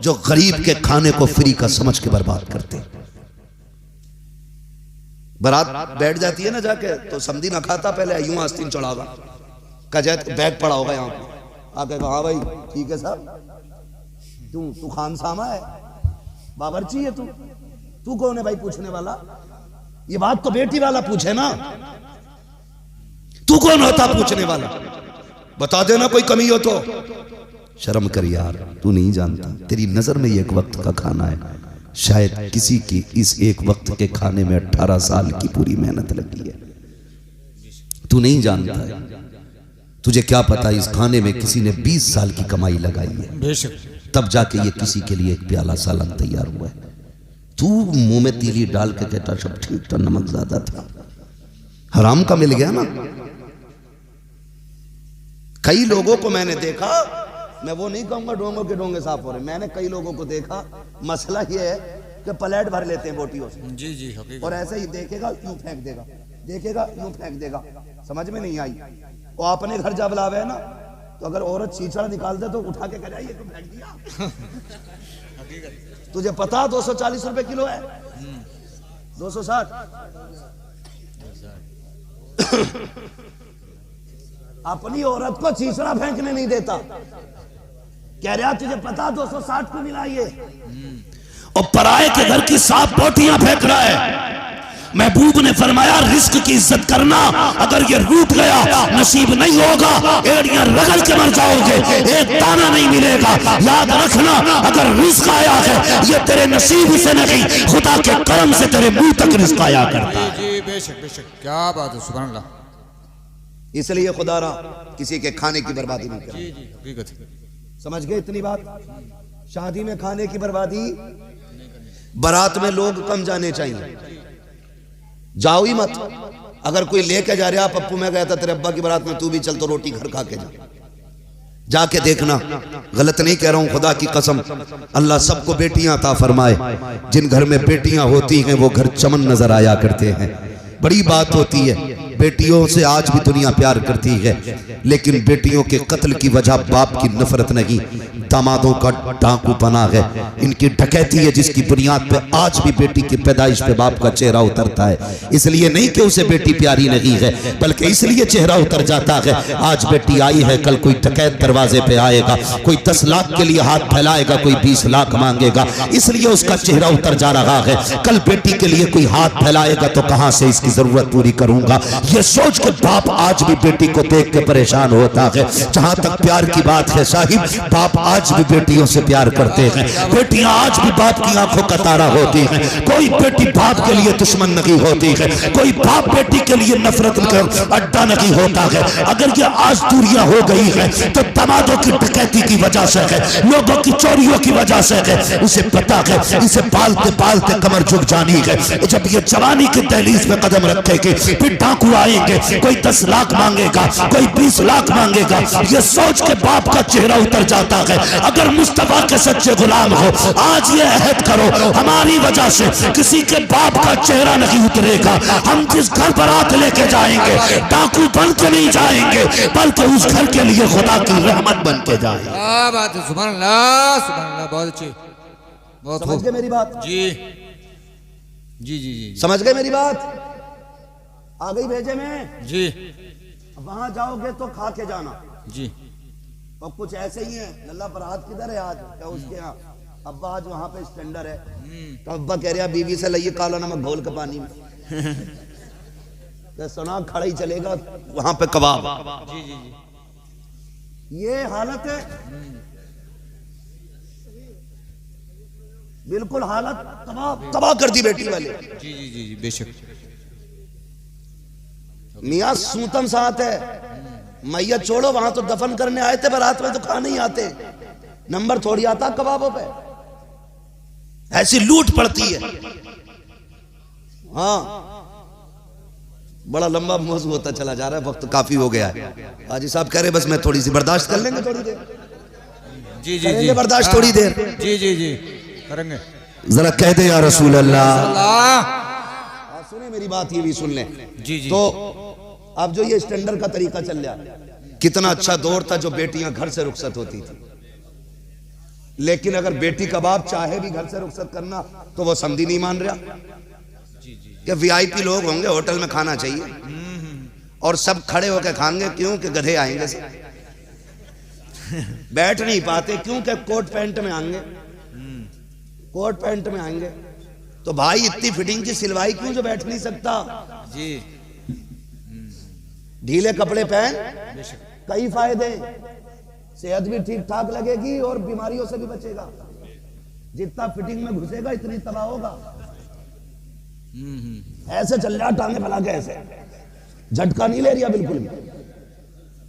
जो गरीब के खाने को फ्री का समझ के बर्बाद करते। बारात बैठ जाती है ना जाके, तो समझी ना खाता, पहले यूं आस्तीन चढ़ागा, कजैत बैग पड़ा होगा यहाँ पे, आके कहा हाँ भाई ठीक है साहब, तू खान सामा है, बावर्ची है, तू कौन है भाई पूछने वाला? ये बात तो बेटी वाला पूछे ना, तू कौन होता पूछने वाला? बता देना कोई कमी हो तो। शर्म कर यार, तू नहीं जानता, तेरी नजर में ये एक वक्त का खाना है, शायद किसी की इस एक वक्त के खाने में 18 साल की पूरी मेहनत लगी है। तू नहीं जानता है, तुझे क्या पता इस खाने में किसी ने 20 साल की कमाई लगाई है, बेशक, तब जाके ये किसी के लिए एक प्याला सालन तैयार हुआ है। तू मुंह में तीली डाल के कहता सब ठीक था, नमक ज्यादा था, हराम का मिल गया ना। कई लोगों को मैंने देखा, मैं वो नहीं कहूंगा डोंगों के डोंगे साफ हो रहे, मैंने कई लोगों को देखा, मसला ये है कि प्लेट भर लेते हैं बोटियों से, जी जी, और ऐसे ही देखेगा यूं फेंक देगा, देखेगा यूं फेंक देगा, समझ में नहीं आई। वो अपने घर जा बुलावे है ना, तो अगर औरत चीचड़ा निकाल दे तो उठा के कह जाइए तुम फेंक दिया। तुझे पता 240 रुपए किलो है, 260। अपनी औरत को चीचड़ा फेंकने नहीं देता, कह रहा तुझे पता 260 को मिला ये, और पराये के घर की साफ बोटियां फेंक रहा है। महबूब ने फरमाया रिस्क की इज्जत करना, अगर ये रूठ गया नसीब नहीं होगा, एड़ियां रगड़ के मर जाओगे, एक दाना नहीं मिलेगा। याद रखना, अगर रिस्क आया है ये तेरे नसीब से नहीं, खुदा के करम से तेरे मुंह तक रिस्क आया करता है। जी बेशक बेशक, क्या बात है, सुभान अल्लाह। इसलिए खुदारा किसी के खाने की बर्बादी नहीं करे। जी जी, हकीकत है। समझ गए इतनी बात? शादी में खाने की बर्बादी, बारात में लोग कम जाने चाहिए, जाओ ही मत। अगर कोई लेके जा रहा, पप्पू मैं गया था तेरे अब्बा की बारात में, तू भी चल तो रोटी घर खा के जा, जाके देखना। गलत नहीं कह रहा हूं, खुदा की कसम, अल्लाह सबको बेटियां अता फरमाए। जिन घर में बेटियां होती हैं वो घर चमन नजर आया करते हैं। बड़ी बात होती है, बेटियों से आज भी दुनिया प्यार करती है, लेकिन बेटियों के कत्ल की वजह बाप की नफरत नहीं, दामादों का डाकू बना है, इनकी डकैती है, जिसकी बुनियाद पे आज भी बेटी की पैदाइश पे बाप का चेहरा उतरता है। इसलिए नहीं कि उसे बेटी प्यारी नहीं है, बल्कि इसलिए चेहरा उतर जाता है, आज बेटी आई है, कल कोई डकैत दरवाजे पे आएगा, कोई 10 लाख के लिए हाथ फैलाएगा, कोई 20 लाख मांगेगा, इसलिए उसका चेहरा उतर जा रहा है। कल बेटी के लिए कोई हाथ फैलाएगा तो कहां से इसकी जरूरत पूरी करूंगा, ये सोच के बाप आज भी बेटी को देख के परेशान होता है। जहां तक प्यार की बात है साहिब, बाप आज भी बेटियों से प्यार करते हैं, बेटियां आज भी बाप की आंखों का तारा होती हैं। कोई बेटी बाप के लिए दुश्मन नहीं होती है, कोई बाप बेटी के लिए नफरत का अड्डा नहीं होता है। अगर ये आज दूरियां हो गई है तो दामादों की डकैती की वजह से है, लोगों की चोरियों की वजह से है। उसे पता है इसे पालते पालते कमर झुक जानी है, जब ये जवानी की दहलीज पे कदम रखेगी फिर डाकू आएंगे, कोई 10 लाख मांगेगा, कोई 20 लाख मांगेगा, ये सोच के बाप का चेहरा उतर जाता है। अगर मुस्तफा के सच्चे गुलाम हो, आज ये अहद करो, हमारी वजह से किसी के बाप का चेहरा नहीं उतरेगा। हम जिस घर बारात लेके जाएंगे डाकू बन के नहीं जाएंगे, बल्कि उस घर के लिए खुदा की रहमत बन के जाएंगे। क्या बात है, सुभान अल्लाह, सुभान अल्लाह, बहुत अच्छी, बहुत समझ गए मेरी बात? जी जी जी जी, समझ गए मेरी बात? आ गई भेजे में जी। वहां जाओगे तो खा के जाना, जी और कुछ ऐसे ही है। लल्ला फरहाद किधर है आज? क्या उसके यहाँ अब्बा आज वहां पे स्टैंडर है, तो अब्बा कह रहा बीवी से लाइए काला नमक घोल के पानी में। तो सुना खड़ा ही चलेगा वहां पे कबाब। जी जी जी। ये हालत है, बिल्कुल हालत तबाह कर दी बेटी वाले। जी जी जी जी बेशक। मियाँ सूतम साथ है, मैयत छोड़ो, वहां तो दफन करने आए थे, बारात में तो खाने ही आते, नंबर थोड़ी आता कबाबों पे। ऐसी लूट पड़ती है। हाँ, बड़ा लंबा मौजू होता चला जा रहा है, वक्त काफी हो गया है। हाजी साहब कह रहे बस मैं थोड़ी सी बर्दाश्त कर लेंगे, थोड़ी देर जी जी जी बर्दाश्त थोड़ी देर। जी जी जी करेंगे। जरा कह दे या रसूल अल्लाह। अल्लाह। सुने मेरी बात, ये भी सुन लें। जी जी। तो अब जो ये स्टैंडर्ड का तरीका चल रहा है, कितना अच्छा दौर था जो बेटियां घर से रुखसत होती थी। लेकिन अगर बेटी कबाब चाहे भी घर से रुखसत करना तो वो समझी नहीं मान रहा कि वीआईपी लोग होंगे, होटल में खाना चाहिए और सब खड़े होकर खाएंगे। क्यों कि गधे आएंगे सब। बैठ नहीं पाते क्यों कि कोट पैंट में आएंगे, कोट पैंट में आएंगे। तो भाई इतनी फिटिंग की सिलवाई क्यों जो बैठ नहीं सकता? जी। ढीले कपड़े पहन, कई फायदे, सेहत भी ठीक ठाक लगेगी और बीमारियों से भी बचेगा। जितना फिटिंग में घुसेगा इतनी तबाह होगा। ऐसे चल रहा टांगे फैला के, ऐसे झटका नहीं ले रहा बिल्कुल भी।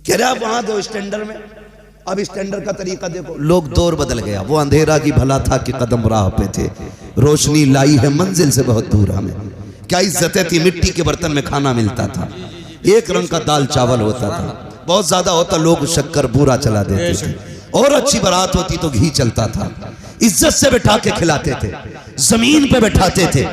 कह रहा वहां दो स्टैंडर्ड में, अब स्टैंडर्ड का तरीका देखो। लोग दौर बदल गया, वो अंधेरा की भला था कि कदम राह पे थे, रोशनी लाई है मंजिल से बहुत दूर हमें। क्या इज्जतें थी, मिट्टी के बर्तन में खाना मिलता था, एक रंग का दाल चावल होता था, बहुत ज्यादा होता लोग शक्कर बूरा चला देते थे, और अच्छी बारात होती तो घी चलता था, इज्जत से बैठा के खिलाते थे, जमीन पे बैठाते थे।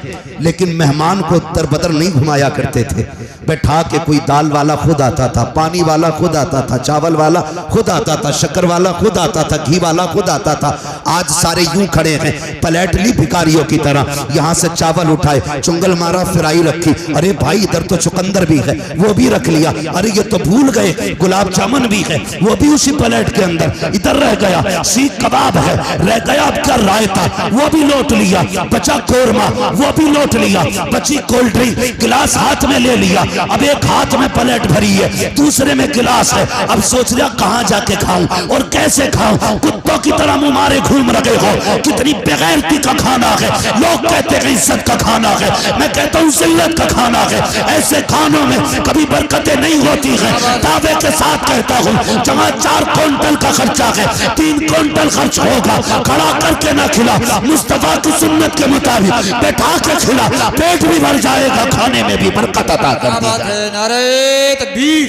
लेकिन मेहमान को दरबदर नहीं घुमाया करते थे, बैठा के कोई दाल वाला खुद आता था, पानी वाला खुद आता था, चावल वाला खुद आता था, शक्कर वाला खुद आता था, घी वाला खुद आता था। आज सारे यूं खड़े हैं, प्लेट ली भिखारियों की तरह, यहाँ से चावल उठाए, चुंगल मारा, फ्राई रखी, अरे भाई इधर तो चुकंदर भी है वो भी रख लिया, अरे ये तो भूल गए गुलाब जामुन भी है वो भी उसी प्लेट के अंदर, इधर रह गया सीख कबाब है, रह गया क्या रायता वो भी लौट लिया, बचा कोरमा वो भी लौट लिया, बची कोल्ड ड्रिंक गिलास हाथ में ले लिया। अब एक हाथ में प्लेट भरी है, दूसरे में गिलास है। अब सोच रहा कहां जाके खाऊं और कैसे खाऊं, कुत्तों की तरह मुंह मारे घूम रहे हो। कितनी बेगैरती का खाना है। लोग कहते हैं इज्जत का खाना है, मैं कहता हूं जिल्लत का खाना है। ऐसे खानों में कभी बरकतें नहीं होती है। दावे के साथ कहता हूं जहां 4 क्विंटल का खर्चा है 3 क्विंटल खर्च होगा। खड़ा करके ना खिला, मुस्तफा की सुन्नत के मुताबिक बैठा के खिला, पेट भी भर जाएगा, खाने में भी बरकत अता कर देगा। नारे तकबीर,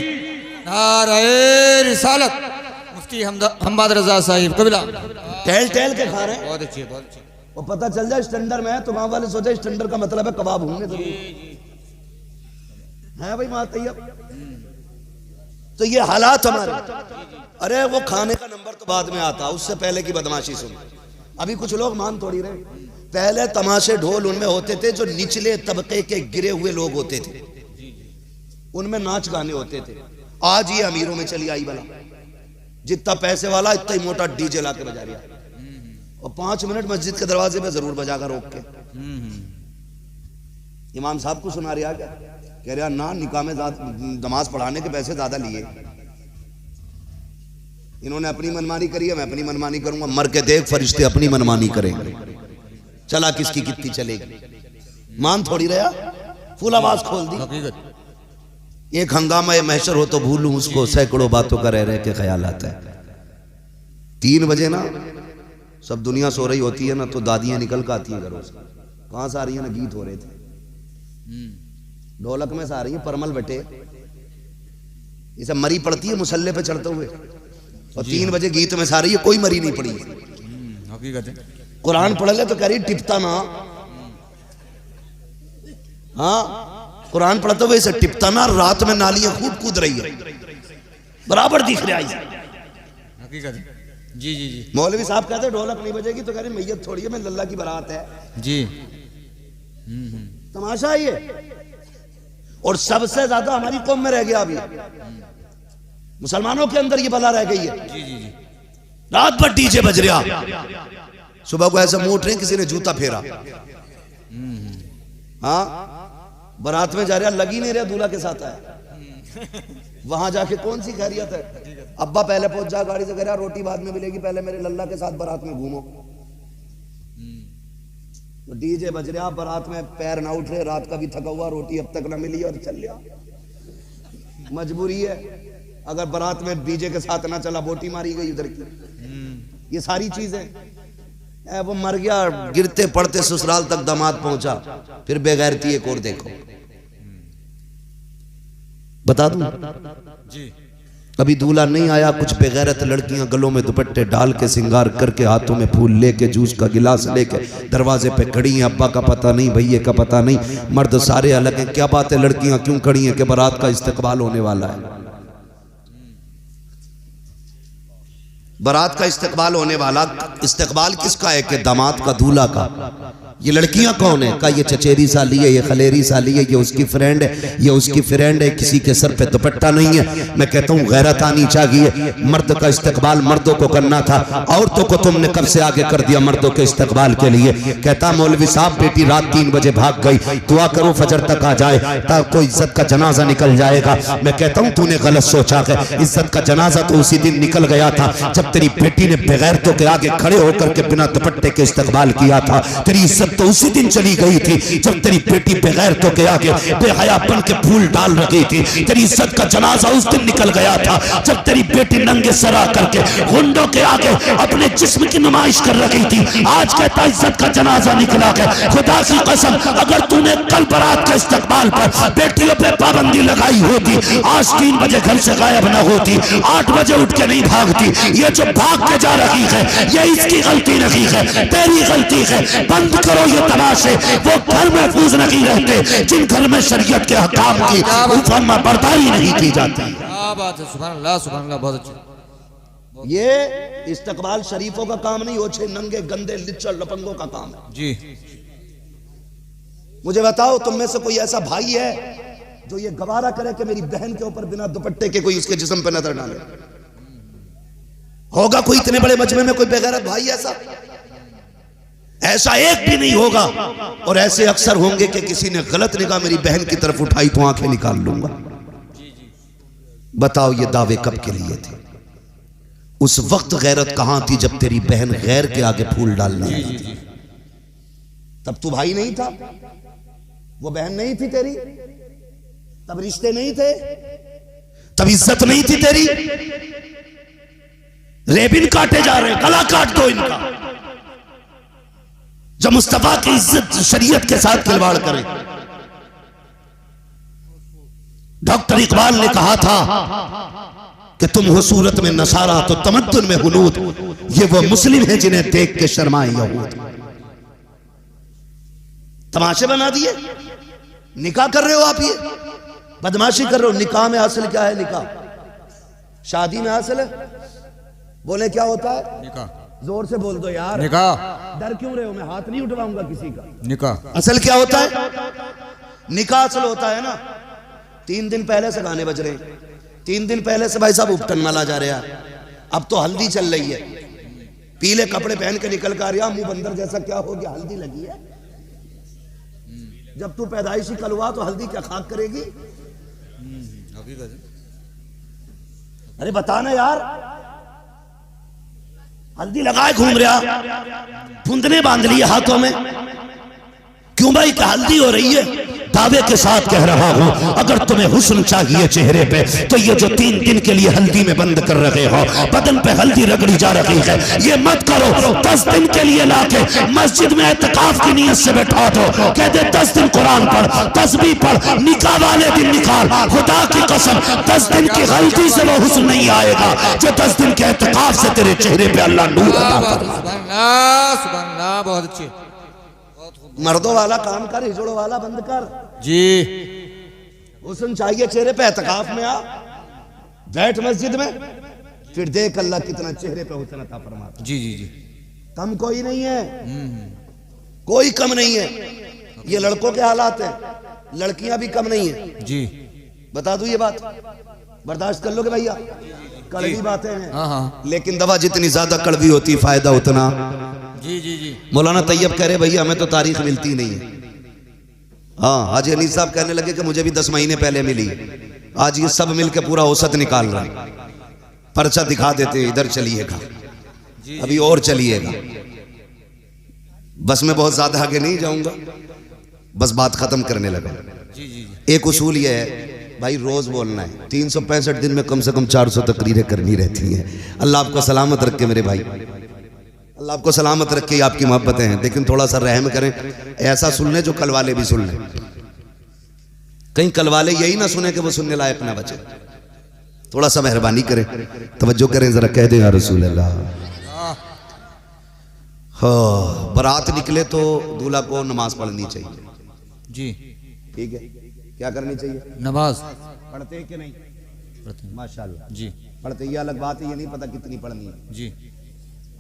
नारे रिसालत। मुफ्ती हम्माद रजा साहिब कबिला टहल टहल के खा रहे हैं, बहुत अच्छी बहुत अच्छी। और पता चल जाए स्टैंडर्ड में है तो वहां वाले सोचे स्टैंडर्ड का मतलब है कबाब होंगे जरूर है भाई वहां तैयब। तो ये हालात हमारे। अरे वो खाने का नंबर तो बाद में आता, उससे पहले की बदमाशी सुन। अभी कुछ लोग मान थोड़ी रहे, पहले तमाशे ढोल उनमें होते थे जो निचले तबके के गिरे हुए लोग होते थे, उनमें नाच गाने होते थे। आज ये अमीरों में चली आई बला, जितना पैसे वाला इतना ही मोटा डीजे ला के बजा रहा, और 5 मिनट मस्जिद के दरवाजे पे जरूर बजाकर रोक के। इमाम साहब को सुना रहा क्या, कह रहा ना निकाह में नमाज पढ़ाने के पैसे ज्यादा लिए, इन्होंने अपनी मनमानी करी है, मैं अपनी मनमानी करूंगा। मर के देख फरिश्ते अपनी मनमानी करेंगे, चला किसकी कितनी चलेगी। मान थोड़ी रहा, फुल आवाज खोल दी। एक हंगामा ये महशर हो तो भूलूं उसको, सैकड़ों बातों का रह के ख्याल आता है। 3 बजे ना सब दुनिया सो रही होती है ना, तो दादियां निकल कर आती है घरों से। कहां से आ रही है ना, गीत हो रहे थे, ढोलक में से आ रही है, परमल बटे, ये सब मरी पड़ती है मुसल्ले पे चढ़ते हुए, और 3 बजे गीत में से आ रही है, कोई मरी नहीं पड़ी। हकीकत है। कुरान पढ़ ले तो कह रही टिपता ना, हाँ कुरान पढ़ते हुए इसे टिपता ना, रात में नालियां खूब कूद रही है, बराबर दिख रहा है। हकीकत है। जी जी जी। मौलवी साहब कहते ढोलक नहीं बजेगी तो कह रहे मैयत थोड़ी है, मैं लल्ला की बारात है जी। तमाशा ये। और सबसे ज्यादा हमारी कौम में रह गया अभी, मुसलमानों के अंदर ये बला रह गई है। जी जी जी। रात भर डीजे बज रहा, सुबह को ऐसा मुंह उठ रहे किसी ने जूता फेरा। हाँ, बारात में जा रहा, लग ही नहीं रहा दूल्हा के साथ आया। वहां जाके कौन सी खैरियत है? अब्बा पहले पहुंच जा गाड़ी से, कह रहा रोटी बाद में मिलेगी, पहले मेरे लल्ला के साथ बारात में घूमो। तो डीजे बज रहा, बारात में पैर ना उठ रहे, रात का भी थका हुआ, रोटी अब तक ना मिली और चल गया। मजबूरी है, अगर बारात में डीजे के साथ ना चला, बोटी मारी गई उधर की। ये सारी चीजें वो मर गया, गिरते पड़ते ससुराल तक दामाद पहुंचा, फिर बेगैरती एक और देखो। बता दूं जी, अभी दूल्हा नहीं आया, कुछ बेगैरत लड़कियां गलों में दुपट्टे डाल के सिंगार करके, हाथों में फूल लेके, जूस का गिलास लेके दरवाजे पे खड़ी हैं। अब्बा का पता नहीं, भैये का पता नहीं, मर्द सारे अलग हैं। क्या बात है, लड़कियां क्यों खड़ी हैं? कि बारात का इस्तकबाल होने वाला है। बारात का इस्तकबाल होने वाला। इस्तकबाल किसका है? कि दामाद का, दूल्हा का। ये लड़कियां कौन है? का ये चचेरी साली है, ये खलेरी साली है, ये उसकी फ्रेंड है, ये उसकी फ्रेंड है, किसी के सर पे दुपट्टा नहीं है। मैं कहता हूँ गैरत आनी चाहिए। मर्द का इस्तकबाल मर्दों को करना था, औरतों को तुमने कब से आगे कर दिया मर्दों के इस्तकबाल के लिए। कहता मौलवी साहब बेटी रात 3 बजे भाग गई, दुआ करो फजर तक आ जाए, तब तो इज्जत का जनाजा निकल जाएगा। मैं कहता हूँ तूने गलत सोचा है, इज्जत का जनाजा तो उसी दिन निकल गया था जब तेरी बेटी ने बेगैरतों के आगे खड़े होकर के बिना दुपट्टे के इस्तकबाल किया था। तेरी इज्जत तो उसी दिन चली गई थी जब तेरी बेटी बेगैरतों के आगे बेहयापन के फूल डाल रही थी। तेरी इज्जत का जनाजा उस दिन निकल गया था जब तेरी बेटी नंगे सरा करके गुंडों के आगे अपने जिस्म की नुमाइश कर रही थी। आज कहता इज्जत का जनाजा निकला है। खुदा की कसम, अगर तूने कल बारात के इस्तकबाल पर बेटियों पे पाबंदी लगाई होती, आज 3 बजे घर से गायब न होती, 8 बजे उठ के नहीं भागती। ये जो भाग के जा रही है, ये इसकी गलती नहीं है, तेरी गलती है। बंद करो ये तमाशे। वो घर महफूज नहीं रहते जिन घर में शरीयत के हकाम की फर्मा बरदारी नहीं की जाती। क्या बात है, सुभान अल्लाह, सुभान अल्लाह, बहुत अच्छे। ये इस्तकबाल शरीफों का काम नहीं, ओछे नंगे गंदे लिच्चर लपंगों का काम है जी। मुझे बताओ, तुम में से कोई ऐसा भाई है जो ये गवारा करे कि मेरी बहन के ऊपर बिना दुपट्टे के कोई उसके जिस्म पे नजर डाले? होगा कोई इतने बड़े मजमे में कोई बेगैरत भाई ऐसा? ऐसा एक भी नहीं होगा। और ऐसे अक्सर होंगे कि किसी ने गलत निगाह मेरी बहन की तरफ उठाई तो आंखें निकाल लूंगा। बताओ ये दावे कब के लिए थे? उस वक्त गैरत कहां थी जब तेरी बहन गैर के आगे फूल डालने आई थी। तब तू भाई नहीं था, वो बहन नहीं थी तेरी, तब रिश्ते नहीं थे, तब इज्जत नहीं थी तेरी। रेबिन काटे जा रहे, गला काट दो इनका। जब मुस्तफा की इज्जत शरीयत के साथ खिलवाड़ करे। डॉक्टर इकबाल ने कहा था कि तुम हो सूरत में नसारा तो तमद्दुन में हुनूद, ये वो मुस्लिम है जिन्हें देख के शर्माए यहूद। तमाशे बना दिए, निकाह कर रहे हो आप, ये बदमाशी कर रहे हो। निकाह में हासिल क्या है? निकाह शादी में हासिल है। बोले क्या होता है? निकाह। जोर से बोल दो यार। निकाह। डर क्यों रहे हो? मैं हाथ नहीं उठवाऊंगा किसी का। निकाह असल क्या होता है? निकाह असल होता है ना, 3 दिन पहले से गाने बज रहे हैं, 3 दिन पहले से भाई साहब उपटन माला जा रहा है। अब तो हल्दी चल रही है, पीले कपड़े पहन के निकल कर आ रहा, मुंह बंदर जैसा क्या हो गया? हल्दी लगी है। जब तू पैदाइशी कल हुआ तो हल्दी क्या खाक करेगी? अरे बताना यार, हल्दी लगाए घूम रहा, फुंदने बांध लिए हाथों में। क्यों भाई? क्या हल्दी हो रही है? दावे के साथ कह रहा हूं, अगर तुम्हें हुस्न चाहिए चेहरे पे तो ये जो 3 दिन के लिए हल्दी में बंद कर रहे हो, बदन पे हल्दी रगड़ी जा रही है, ये मत करो। 10 दिन के लिए लाके मस्जिद में एतकाफ की नीयत से बैठा दो, कह दे 10 दिन कुरान पढ़, तस्बीह पढ़, निकाह वाले दिन निकाल। खुदा की कसम, 10 दिन की गलती से वो हुस्न नहीं आएगा जो 10 दिन के एतकाफ से तेरे चेहरे पे अल्लाह नूर अता करे। सुभान अल्लाह, सुभान अल्लाह, बहुत अच्छे। मर्दों वाला काम कर, हिजड़ों वाला बंद कर जी। हुस्न चाहिए चेहरे पे, एतकाफ में आ, बैठ मस्जिद में, फिर देख अल्लाह कितना चेहरे पे हुस्न अता फरमाता। जी जी जी। कम कोई नहीं है, कोई कम नहीं है। ये लड़कों के हालात है, लड़कियां भी कम नहीं है। जी बता दूं ये बात, बर्दाश्त कर लोगे भैया? कड़वी बातें हैं, हाँ हाँ लेकिन दवा जितनी ज्यादा कड़वी होती फायदा उतना। जी जी जी मौलाना तैयब कह रहे भैया हमें तो तारीख मिलती नहीं है। हाँ हाजी अनीस साहब कहने लगे कि मुझे भी 10 महीने पहले मिली। आज ये सब मिलकर पूरा औसत निकाल रहे हैं, पर्चा दिखा देते इधर चलिएगा, अभी और चलिएगा। बस मैं बहुत ज्यादा आगे नहीं जाऊंगा, बस बात खत्म करने लगा। जी जी जी एक उसूल ये है भाई, रोज बोलना है। 365 दिन में कम से कम 400 तकरीरें करनी रहती हैं। अल्लाह आपको सलामत रखे मेरे भाई, अल्लाह आपको सलामत रखे। आपकी मोहब्बतें हैं, लेकिन थोड़ा सा रहम करें, ऐसा सुन लें जो कल वाले भी सुन लें। कहीं कल वाले यही ना सुने कि वो सुनने लायक ना बचे। थोड़ा सा मेहरबानी करें, तवज्जो करें, जरा कह दें या रसूल अल्लाह। हाँ, बारात निकले तो दूल्हा को नमाज पढ़नी चाहिए। जी ठीक है, क्या करनी चाहिए? नमाज पढ़ते हैं कि नहीं? माशाल्लाह जी पढ़ते, ये अलग बात है, ये नहीं पता कितनी पढ़नी है। जी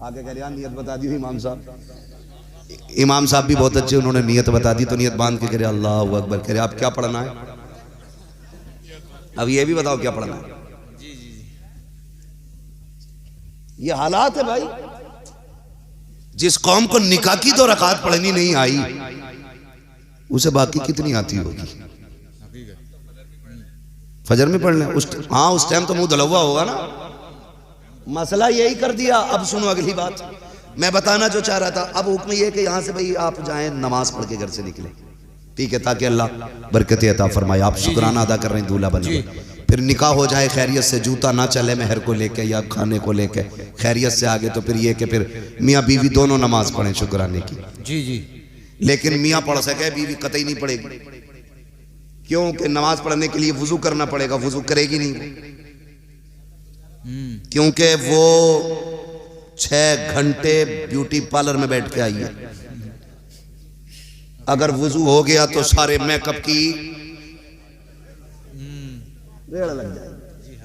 आगे कह रहे नियत बता दी इमाम साहब। इमाम साहब भी बहुत अच्छे, उन्होंने नियत बता दी, तो नियत बांध के कह रहे अल्लाह अकबर, कह रहे आप क्या पढ़ना है? अब ये भी बताओ क्या पढ़ना है। ये हालात है भाई। जिस कौम को निकाह की 2 रकात पढ़नी नहीं आई, उसे बाकी कितनी आती होगी? फजर में पढ़ लें हाँ उस टाइम तो मुंह धुलवा होगा ना। मसला यही कर दिया। अब सुनो अगली बात, मैं बताना जो चाह रहा था। अब हुक्म ये कि यहां से भाई आप जाएं नमाज पढ़ के घर से निकले, ठीक है, ताकि अल्लाह बरकत अता फरमाए। आप शुक्राना अदा कर रहे हैं दूल्हा बन गए, फिर निकाह हो जाए खैरियत से, जूता ना चले मेहर को लेके या खाने को लेके, खैरियत से आगे तो फिर ये कि फिर मियाँ बीवी दोनों नमाज पढ़ें शुक्राने की। जी जी लेकिन मियाँ पढ़ सके, बीवी कतई नहीं पढ़ेगी। क्यों कि नमाज पढ़ने के लिए वुजू करना पड़ेगा, वुजू करेगी नहीं, क्योंकि वो 6 घंटे ब्यूटी पार्लर में बैठ के आई है। अगर वुजू हो गया तो सारे मेकअप की रेड़ लग जाएगी।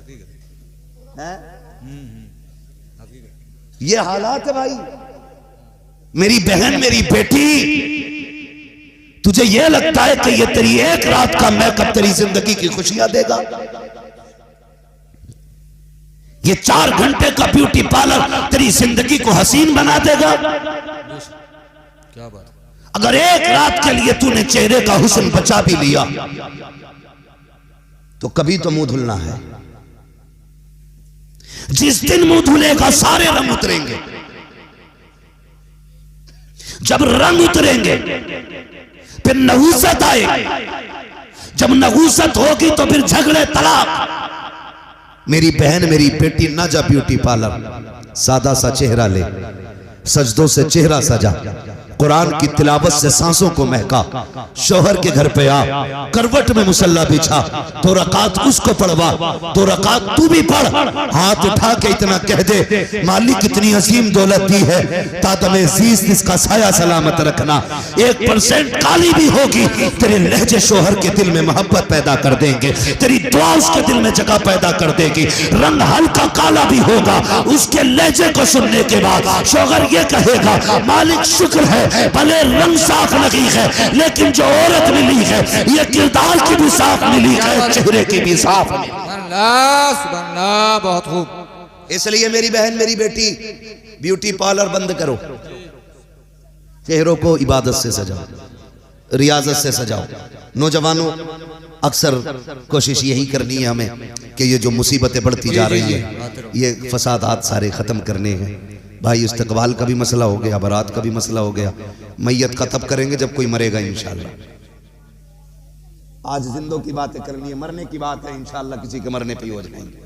ये हालात है भाई। मेरी बहन, मेरी बेटी, तुझे ये लगता है कि ये तेरी एक रात का मेकअप तेरी जिंदगी की खुशियां देगा? ये 4 घंटे का ब्यूटी पार्लर तेरी जिंदगी को हसीन बना देगा? क्या बात। अगर एक रात के लिए तूने चेहरे का हुस्न बचा भी लिया तो कभी तो मुंह धुलना है। जिस दिन मुंह धुलेगा सारे रंग उतरेंगे। जब रंग उतरेंगे फिर नहूसत आएगी। जब नहूसत होगी तो फिर झगड़े, तलाक। मेरी बहन, मेरी बेटी, ना जा ब्यूटी पार्लर, सादा सा चेहरा ले, सजदों से चेहरा सजा, कुरान की तिलावत से सांसों को महका, शौहर के घर पे आ, करवट में मुसल्ला बिछा, 2 रकात उसको पढ़वा, 2 रकात तू भी पढ़। हाथ उठा के इतना कह दे, मालिक कितनी अजीम दौलत दी है, तातमे अजीज इसका साया सलामत रखना। 1% काली भी होगी, तेरे लहजे शौहर के दिल में मोहब्बत पैदा कर देंगे, तेरी दुआ उसके दिल में जगह पैदा कर देगी। रंग हल्का काला भी होगा, उसके लहजे को सुनने के बाद शौहर ये कहेगा, मालिक शुक्र है, भले रंग साफ नहीं है लेकिन जो औरत मिली है ये किरदार की भी साफ मिली है, चेहरे की भी साफ मिली। सुभानअल्लाह, बहुत खूब। इसलिए मेरी बहन, मेरी बेटी, ब्यूटी पार्लर बंद करो, चेहरों को इबादत से सजाओ, रियाजत से सजाओ। नौजवानों, अक्सर कोशिश यही करनी है हमें कि ये जो मुसीबतें बढ़ती जा रही है, ये फसादात सारे खत्म करने हैं भाई। इस्तकबाल का भी मसला हो गया, बारात का भी मसला हो गया। मैयत का तब करेंगे जब कोई मरेगा इंशाल्लाह। आज जिंदों की बातें करनी है, मरने की बात है इंशाल्लाह किसी के मरने पे ही हो जाएंगे।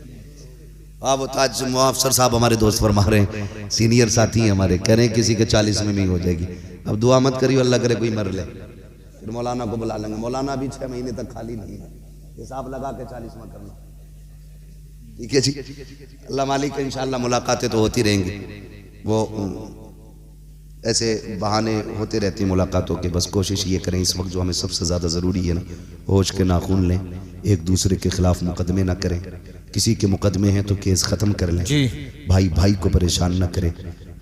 अब ताज मुआफसर साहब हमारे दोस्त फरमा रहे हैं, सीनियर साथी हैं हमारे, कह रहे हैं किसी के 40 में भी हो जाएगी। अब दुआ मत करियो, अल्लाह करे कोई मर ले, फिर मौलाना को बुला लेंगे। मौलाना भी 6 महीने तक खाली नहीं है, हिसाब लगा के 40 में करना, ठीक है जी। अल्लाह मालिक, इंशाल्लाह मुलाकातें तो होती रहेंगी, वो ऐसे बहाने होते रहते हैं मुलाकातों के। बस कोशिश ये करें इस वक्त जो हमें सबसे ज़्यादा ज़रूरी है ना, होश के नाखून लें, एक दूसरे के खिलाफ मुकदमे ना करें। किसी के मुकदमे हैं तो केस ख़त्म कर लें, भाई भाई को परेशान ना करें,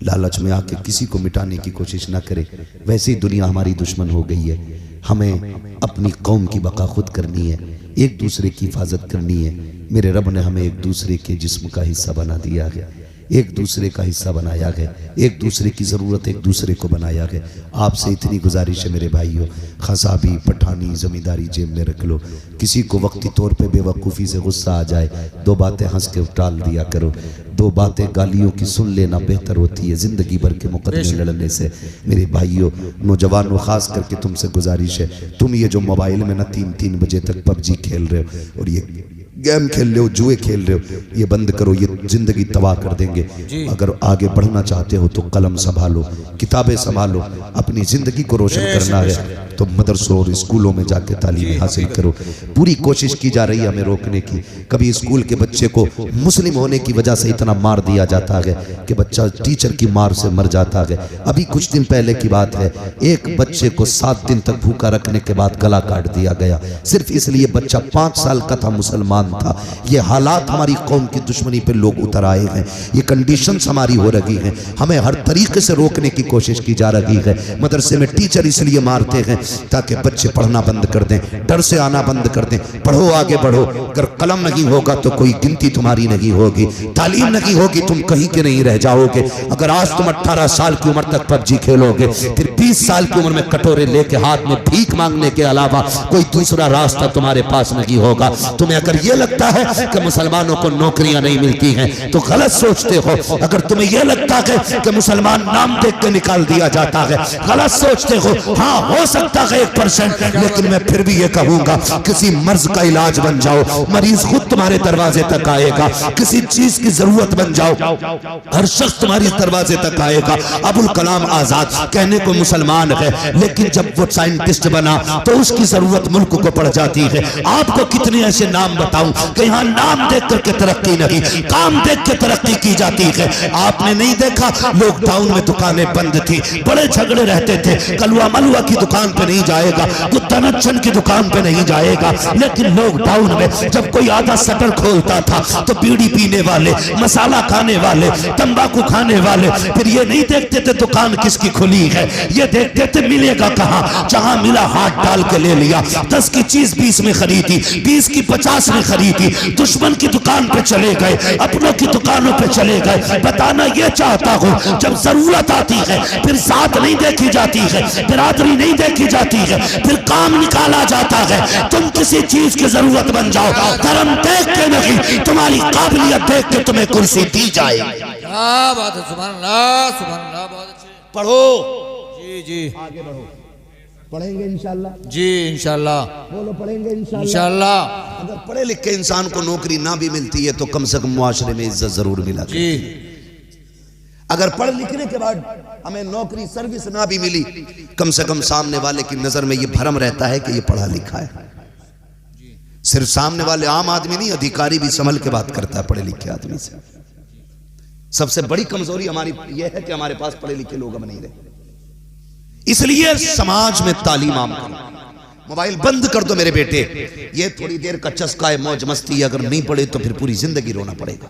लालच में आके किसी को मिटाने की कोशिश ना करें। वैसे ही दुनिया हमारी दुश्मन हो गई है। हमें अपनी कौम की बका खुद करनी है, एक दूसरे की हिफाजत करनी है। मेरे रब ने हमें एक दूसरे के जिस्म का हिस्सा बना दिया गया, एक दूसरे का हिस्सा बनाया गया, एक दूसरे की ज़रूरत एक दूसरे को बनाया गया। आपसे इतनी गुजारिश है मेरे भाइयों, खसाबी पठानी ज़मींदारी जेब में रख लो। किसी को वक्ती तौर पे बेवकूफ़ी से गुस्सा आ जाए, दो बातें हंस के टाल दिया करो, दो बातें गालियों की सुन लेना बेहतर होती है ज़िंदगी भर के मुकदमे लड़ने से। मेरे भाइयों नौजवानों, ख़ास करके तुमसे गुजारिश है, तुम ये जो मोबाइल में ना 3-3 बजे तक पबजी खेल रहे हो और ये गेम खेल रहे हो, जुए खेल रहे हो, ये बंद करो, ये जिंदगी तबाह कर देंगे। अगर आगे बढ़ना चाहते हो तो कलम संभालो, किताबें संभालो, अपनी जिंदगी को रोशन करना है तो मदरसों और स्कूलों में जाके तालीम हासिल करो। पूरी कोशिश की जा रही है हमें रोकने की। कभी स्कूल के बच्चे को मुस्लिम होने की वजह से इतना मार दिया जाता है कि बच्चा टीचर की मार से मर जाता है। अभी कुछ दिन पहले की बात है, एक बच्चे को 7 दिन तक भूखा रखने के बाद गला काट दिया गया, सिर्फ इसलिए बच्चा 5 साल का था, मुसलमान था। ये हालात हमारी कौम की दुश्मनी पे लोग उतर आए हैं, ये कंडीशंस हमारी हो रही हैं, हमें हर तरीके से रोकने की कोशिश की जा रही है। मदरसे में टीचर इसलिए मारते हैं ताकि बच्चे पढ़ना बंद कर दें, डर से आना बंद कर दें। पढ़ो, आगे बढ़ो, अगर कलम नहीं होगा तो कोई गिनती तुम्हारी नहीं होगी, तालीम नहीं होगी, तुम कहीं के नहीं रह जाओगे। अगर आज तुम 18 साल की उम्र तक पबजी खेलोगे, फिर 20 साल की उम्र में कटोरे लेके हाथ में भीख मांगने के अलावा कोई दूसरा रास्ता तुम्हारे पास नहीं होगा। तुम्हें अगर ये लगता है कि मुसलमानों को नौकरियां नहीं मिलती हैं तो गलत सोचते हो। अगर तुम्हें यह लगता है कि मुसलमान नाम देख के निकाल दिया जाता है, गलत सोचते हो। हाँ, हो सकता है 1%, लेकिन मैं फिर भी ये कहूंगा किसी मर्ज का इलाज बन जाओ, मरीज खुद तुम्हारे दरवाजे तक आएगा। किसी चीज की जरूरत बन जाओ, हर शख्स तुम्हारे दरवाजे तक आएगा। अबुल कलाम आजाद कहने को मुसलमान है, लेकिन जब वो साइंटिस्ट बना तो उसकी जरूरत मुल्क को पड़ जाती है। आपको कितने ऐसे नाम बताऊं कि यहाँ नाम देख करके तरक्की नहीं, काम देख के तरक्की की जाती है। आपने नहीं देखा लॉकडाउन में दुकानें बंद थी, बड़े झगड़े रहते थे, कलवा मलुआ की दुकान पे नहीं जाएगा, गुत्तानचन की दुकान पे नहीं जाएगा। लेकिन लॉकडाउन में जब कोई आधा शटर खोलता था तो बीड़ी पीने वाले, मसाला खाने वाले, तंबाकू खाने वाले फिर ये नहीं देखते थे दुकान किसकी खुली है, ये देखते थे मिलेगा कहाँ। जहां मिला हाथ डाल के ले लिया। 10 की चीज 20 में खरीदी, 20 की 50 में खरीदी। दुश्मन की दुकान पे चले गए, अपनों की दुकानों पे चले गए। बताना ये चाहता हूँ, जब जरूरत आती है फिर साथ नहीं देखी जाती है, बिरादरी नहीं देखी जाती है, फिर काम निकाला जाता है। तुम किसी चीज की जरूरत बन जाओ, धर्म देख के नहीं, तुम्हारी काबिलियत देख के तुम्हें कुर्सी दी जाए। क्या बात है, सुभान अल्लाह, सुभान अल्लाह, बहुत अच्छे। पढ़ो जी जी, आगे बढ़ो, पढ़ेंगे इंशाल्लाह जी इंशाल्लाह, बोलो पढ़ेंगे इंशाल्लाह। इंशाल्लाह। अगर पढ़े लिखे इंसान को नौकरी ना भी मिलती है तो कम से कम मुआशरे में इज्जत जरूर मिला जी। अगर पढ़ लिखने के बाद हमें नौकरी सर्विस ना भी मिली, कम से कम सामने वाले की नजर में ये भरम रहता है कि ये पढ़ा लिखा है। सिर्फ सामने वाले आम आदमी नहीं, अधिकारी भी संभल के बात करता है पढ़े लिखे आदमी से। सबसे बड़ी कमजोरी हमारी यह है कि हमारे पास पढ़े लिखे लोग अब नहीं रहे। इसलिए समाज में तालीम आम करो। मोबाइल बंद कर दो मेरे बेटे, ये थोड़ी देर का चस्का है, मौज मस्ती। अगर नहीं पढ़े तो फिर पूरी जिंदगी रोना पड़ेगा,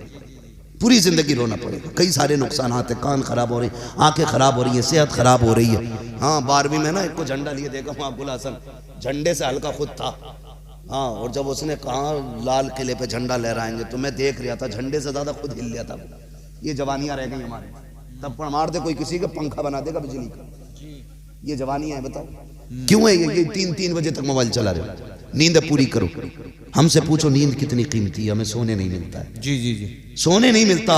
पूरी जिंदगी रोना पड़ेगा। कई सारे नुकसान आते, कान खराब हो रही, आंखें खराब हो रही है, सेहत खराब हो रही है। हाँ, 12वीं में ना एक को झंडा लिए देखा हूँ, अब्दुल हसन झंडे से हल्का खुद था। हाँ, और जब उसने कहा लाल किले पे झंडा लहराएंगे तो मैं देख रहा था, झंडे से ज्यादा खुद हिल लिया था। ये जवानियां रह गई हमारे, तब पर मार दे कोई किसी का पंखा बना देगा बिजली का। ये जवानी है, बताओ क्यों है ये 3-3 बजे तक मोबाइल चला रहे हो? नींद पूरी करो। हमसे पूछो नींद कितनी कीमती है, हमें सोने नहीं मिलता है। जी जी जी, सोने नहीं मिलता।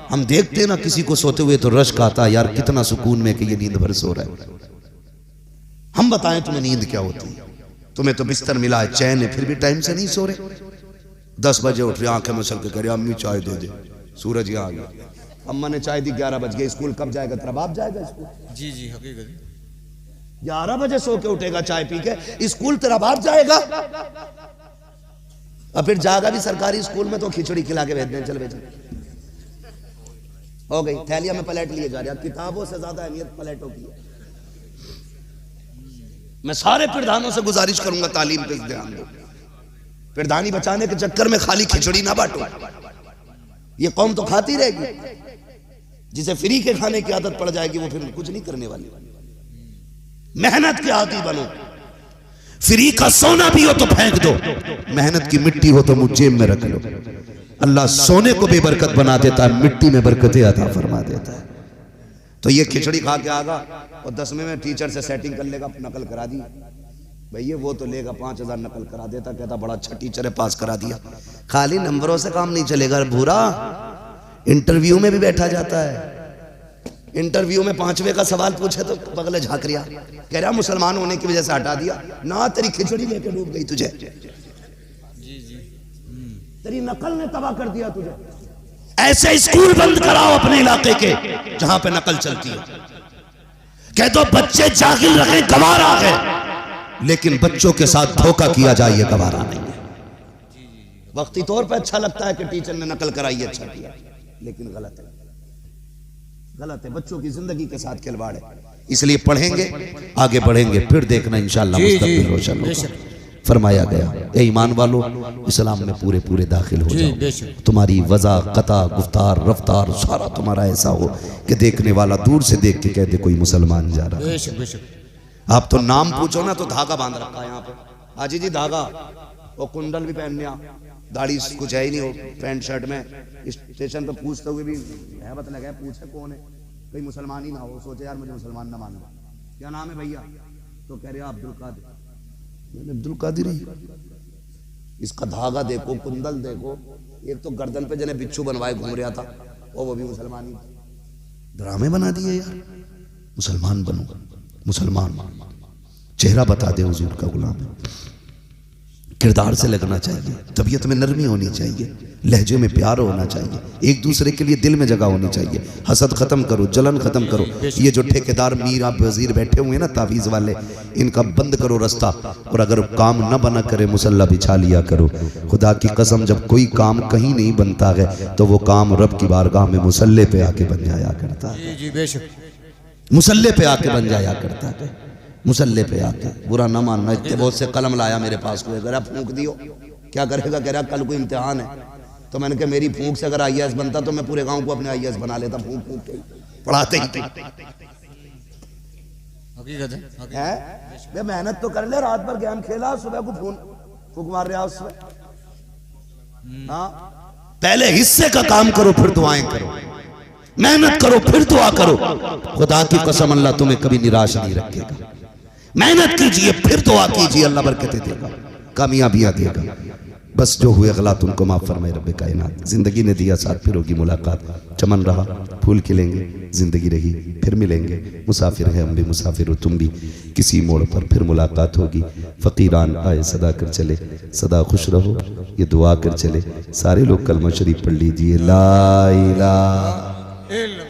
हम देखते ना किसी को सोते हुए तो रश्क आता है, यार कितना सुकून में कि ये नींद भर सो रहा है। हम बताएं तुम्हें नींद क्या होती है? तुम्हें तो बिस्तर मिला है, चैन है, फिर भी टाइम से नहीं सो रहे। 10 बजे उठ रहे, आंखें मसल के करे अम्मी चाय दे दे, सूरज यहाँ आ गया। अम्मा ने चाय दी, 11 बज गए। स्कूल कब जाएगा तेरा बाप? जाएगा स्कूल। जी जी, हकीकत 11 बजे सो के उठेगा चाय पी के, स्कूल तेरा बाप जाएगा। और फिर जाएगा भी सरकारी स्कूल में तो खिचड़ी खिला के भेज दें, चल बेटा हो गई। थैलिया में प्लेट लिए जा रहे हैं। किताबों से ज्यादा अहमियत प्लेटों की है। मैं सारे प्रधानों से गुजारिश करूंगा तालीम पे ध्यान दो। प्रधानी बचाने के चक्कर में खाली खिचड़ी ना बांटो। ये कौम तो खाती रहेगी। जिसे फ्री के खाने की आदत पड़ जाएगी वो फिर कुछ नहीं करने वाली। मेहनत के आदी बनो। फ्री का सोना भी हो तो फेंक दो, मेहनत की मिट्टी हो तो मुझ जेब में रख लो। अल्लाह सोने को भी बरकत बना देता है, मिट्टी में बरकतें अता फरमा देता है। तो ये खिचड़ी खा के आगा और 10वें में टीचर से सेटिंग कर लेगा, नकल करा दी भैया, वो तो लेगा 5000 नकल करा देता, कहता बड़ा अच्छा टीचर है, पास करा दिया। खाली नंबरों से काम नहीं चलेगा भूरा, इंटरव्यू में भी बैठा जाता है। इंटरव्यू में 5वें का सवाल पूछे तो बगले झांक रिया, कह रहा मुसलमान होने की वजह से हटा दिया ना, तेरी खिचड़ी लेके डूब गई तुझे, तेरी नकल ने तबाह कर दिया तुझे। ऐसे स्कूल बंद कराओ अपने इलाके के जहां पे नकल चलती है, कह दो बच्चे जागिल रहे, गवारा है, लेकिन बच्चों के साथ धोखा किया जाए ये गवारा नहीं है। वक्ती तौर पे अच्छा लगता है कि टीचर ने नकल कराई, अच्छा किया, लेकिन गलत है, गलत है। बच्चों की जिंदगी के साथ खिलवाड़ है। इसलिए पढ़ेंगे, आगे बढ़ेंगे, फिर देखना इंशाअल्लाह मुस्तकबिल रोशन होगा। फरमाया गया ए ईमान वालों, इस्लाम में पूरे पूरे दाखिल हो जाओ। तुम्हारी वज़ा, कता, गुफ्तार, रफ्तार सारा तुम्हारा ऐसा हो कि देखने वाला दूर से देख के कह दे कोई मुसलमान जा रहा है। आप तो नाम पूछो ना तो धागा बांध रखा है यहाँ पे, हाजी जी धागा, और कुंडल भी पहनने, दाढ़ी कुछ है ही नहीं हो, पैंट शर्ट में स्टेशन पे पूछते हुए भी हैबत लगा, पूछे कौन है, कोई मुसलमान ही ना हो, सोचे यार मुझे मुसलमान ना मानो, क्या नाम है भैया, तो कह रहे अब्दुल कादिर, मैंने अब्दुल कादिर ही। इसका धागा देखो, कुंडल देखो, एक तो गर्दन पे जने बिच्छू बनवाए घूम रहा था, और वो भी मुसलमान ही, ड्रामे बना दिए यार। मुसलमान बनो, मुसलमान चेहरा बता दे हुजूर का गुलाम है, किरदार से लगना चाहिए, तबीयत में नरमी होनी चाहिए, लहजे में प्यार होना चाहिए, एक दूसरे के लिए दिल में जगह होनी चाहिए। हसद खत्म करो, जलन खत्म करो। ये जो ठेकेदार मीर आप वजीर बैठे हुए हैं ना तावीज़ वाले, इनका बंद करो रास्ता, और अगर काम न बना करे मुसल्ला बिछा लिया करो। खुदा की कसम, जब कोई काम कहीं नहीं बनता है तो वो काम रब की बारगाह में मुसल्ले पे आके बन जाया करता है, मुसल्ले पे आके बन जाया करता है, मुसल्ले पे आके। बुरा ना मानना, इतने बहुत से कलम लाया मेरे पास, कोई अगर फूंक दियो क्या करेगा, कह रहा कल को इम्तिहान है, तो मैंने कहा मेरी फूंक से अगर IAS बनता तो मैं पूरे गांव को अपने IAS बना लेता, फूंक फूंक के पढ़ाते ही। हकीकत है, मेहनत तो कर ले, रात भर गेम खेला, सुबह को फूंक मार रहा उसमें। हाँ, पहले हिस्से का काम करो, फिर दुआएं करो, मेहनत करो, फिर दुआ करो। खुदा की कसम अल्लाह तुम्हें कभी निराश नहीं रखेगा। मेहनत कीजिए, फिर दुआ कीजिए, अल्लाह बरकतें देगा, कामयाबियां देगा। बस जो हुए गलत उनको माफ फरमाए रब्बे कायनात। जिंदगी ने दिया साथ, फिर होगी मुलाकात, चमन रहा फूल खिलेंगे, जिंदगी रही फिर मिलेंगे। मुसाफिर है हम भी, मुसाफिर हो तुम भी, किसी मोड़ पर फिर मुलाकात होगी। फकीरान आए सदा कर चले, सदा खुश रहो ये दुआ कर चले। सारे लोग कलमा शरीफ पढ़ लीजिए, ला इलाहा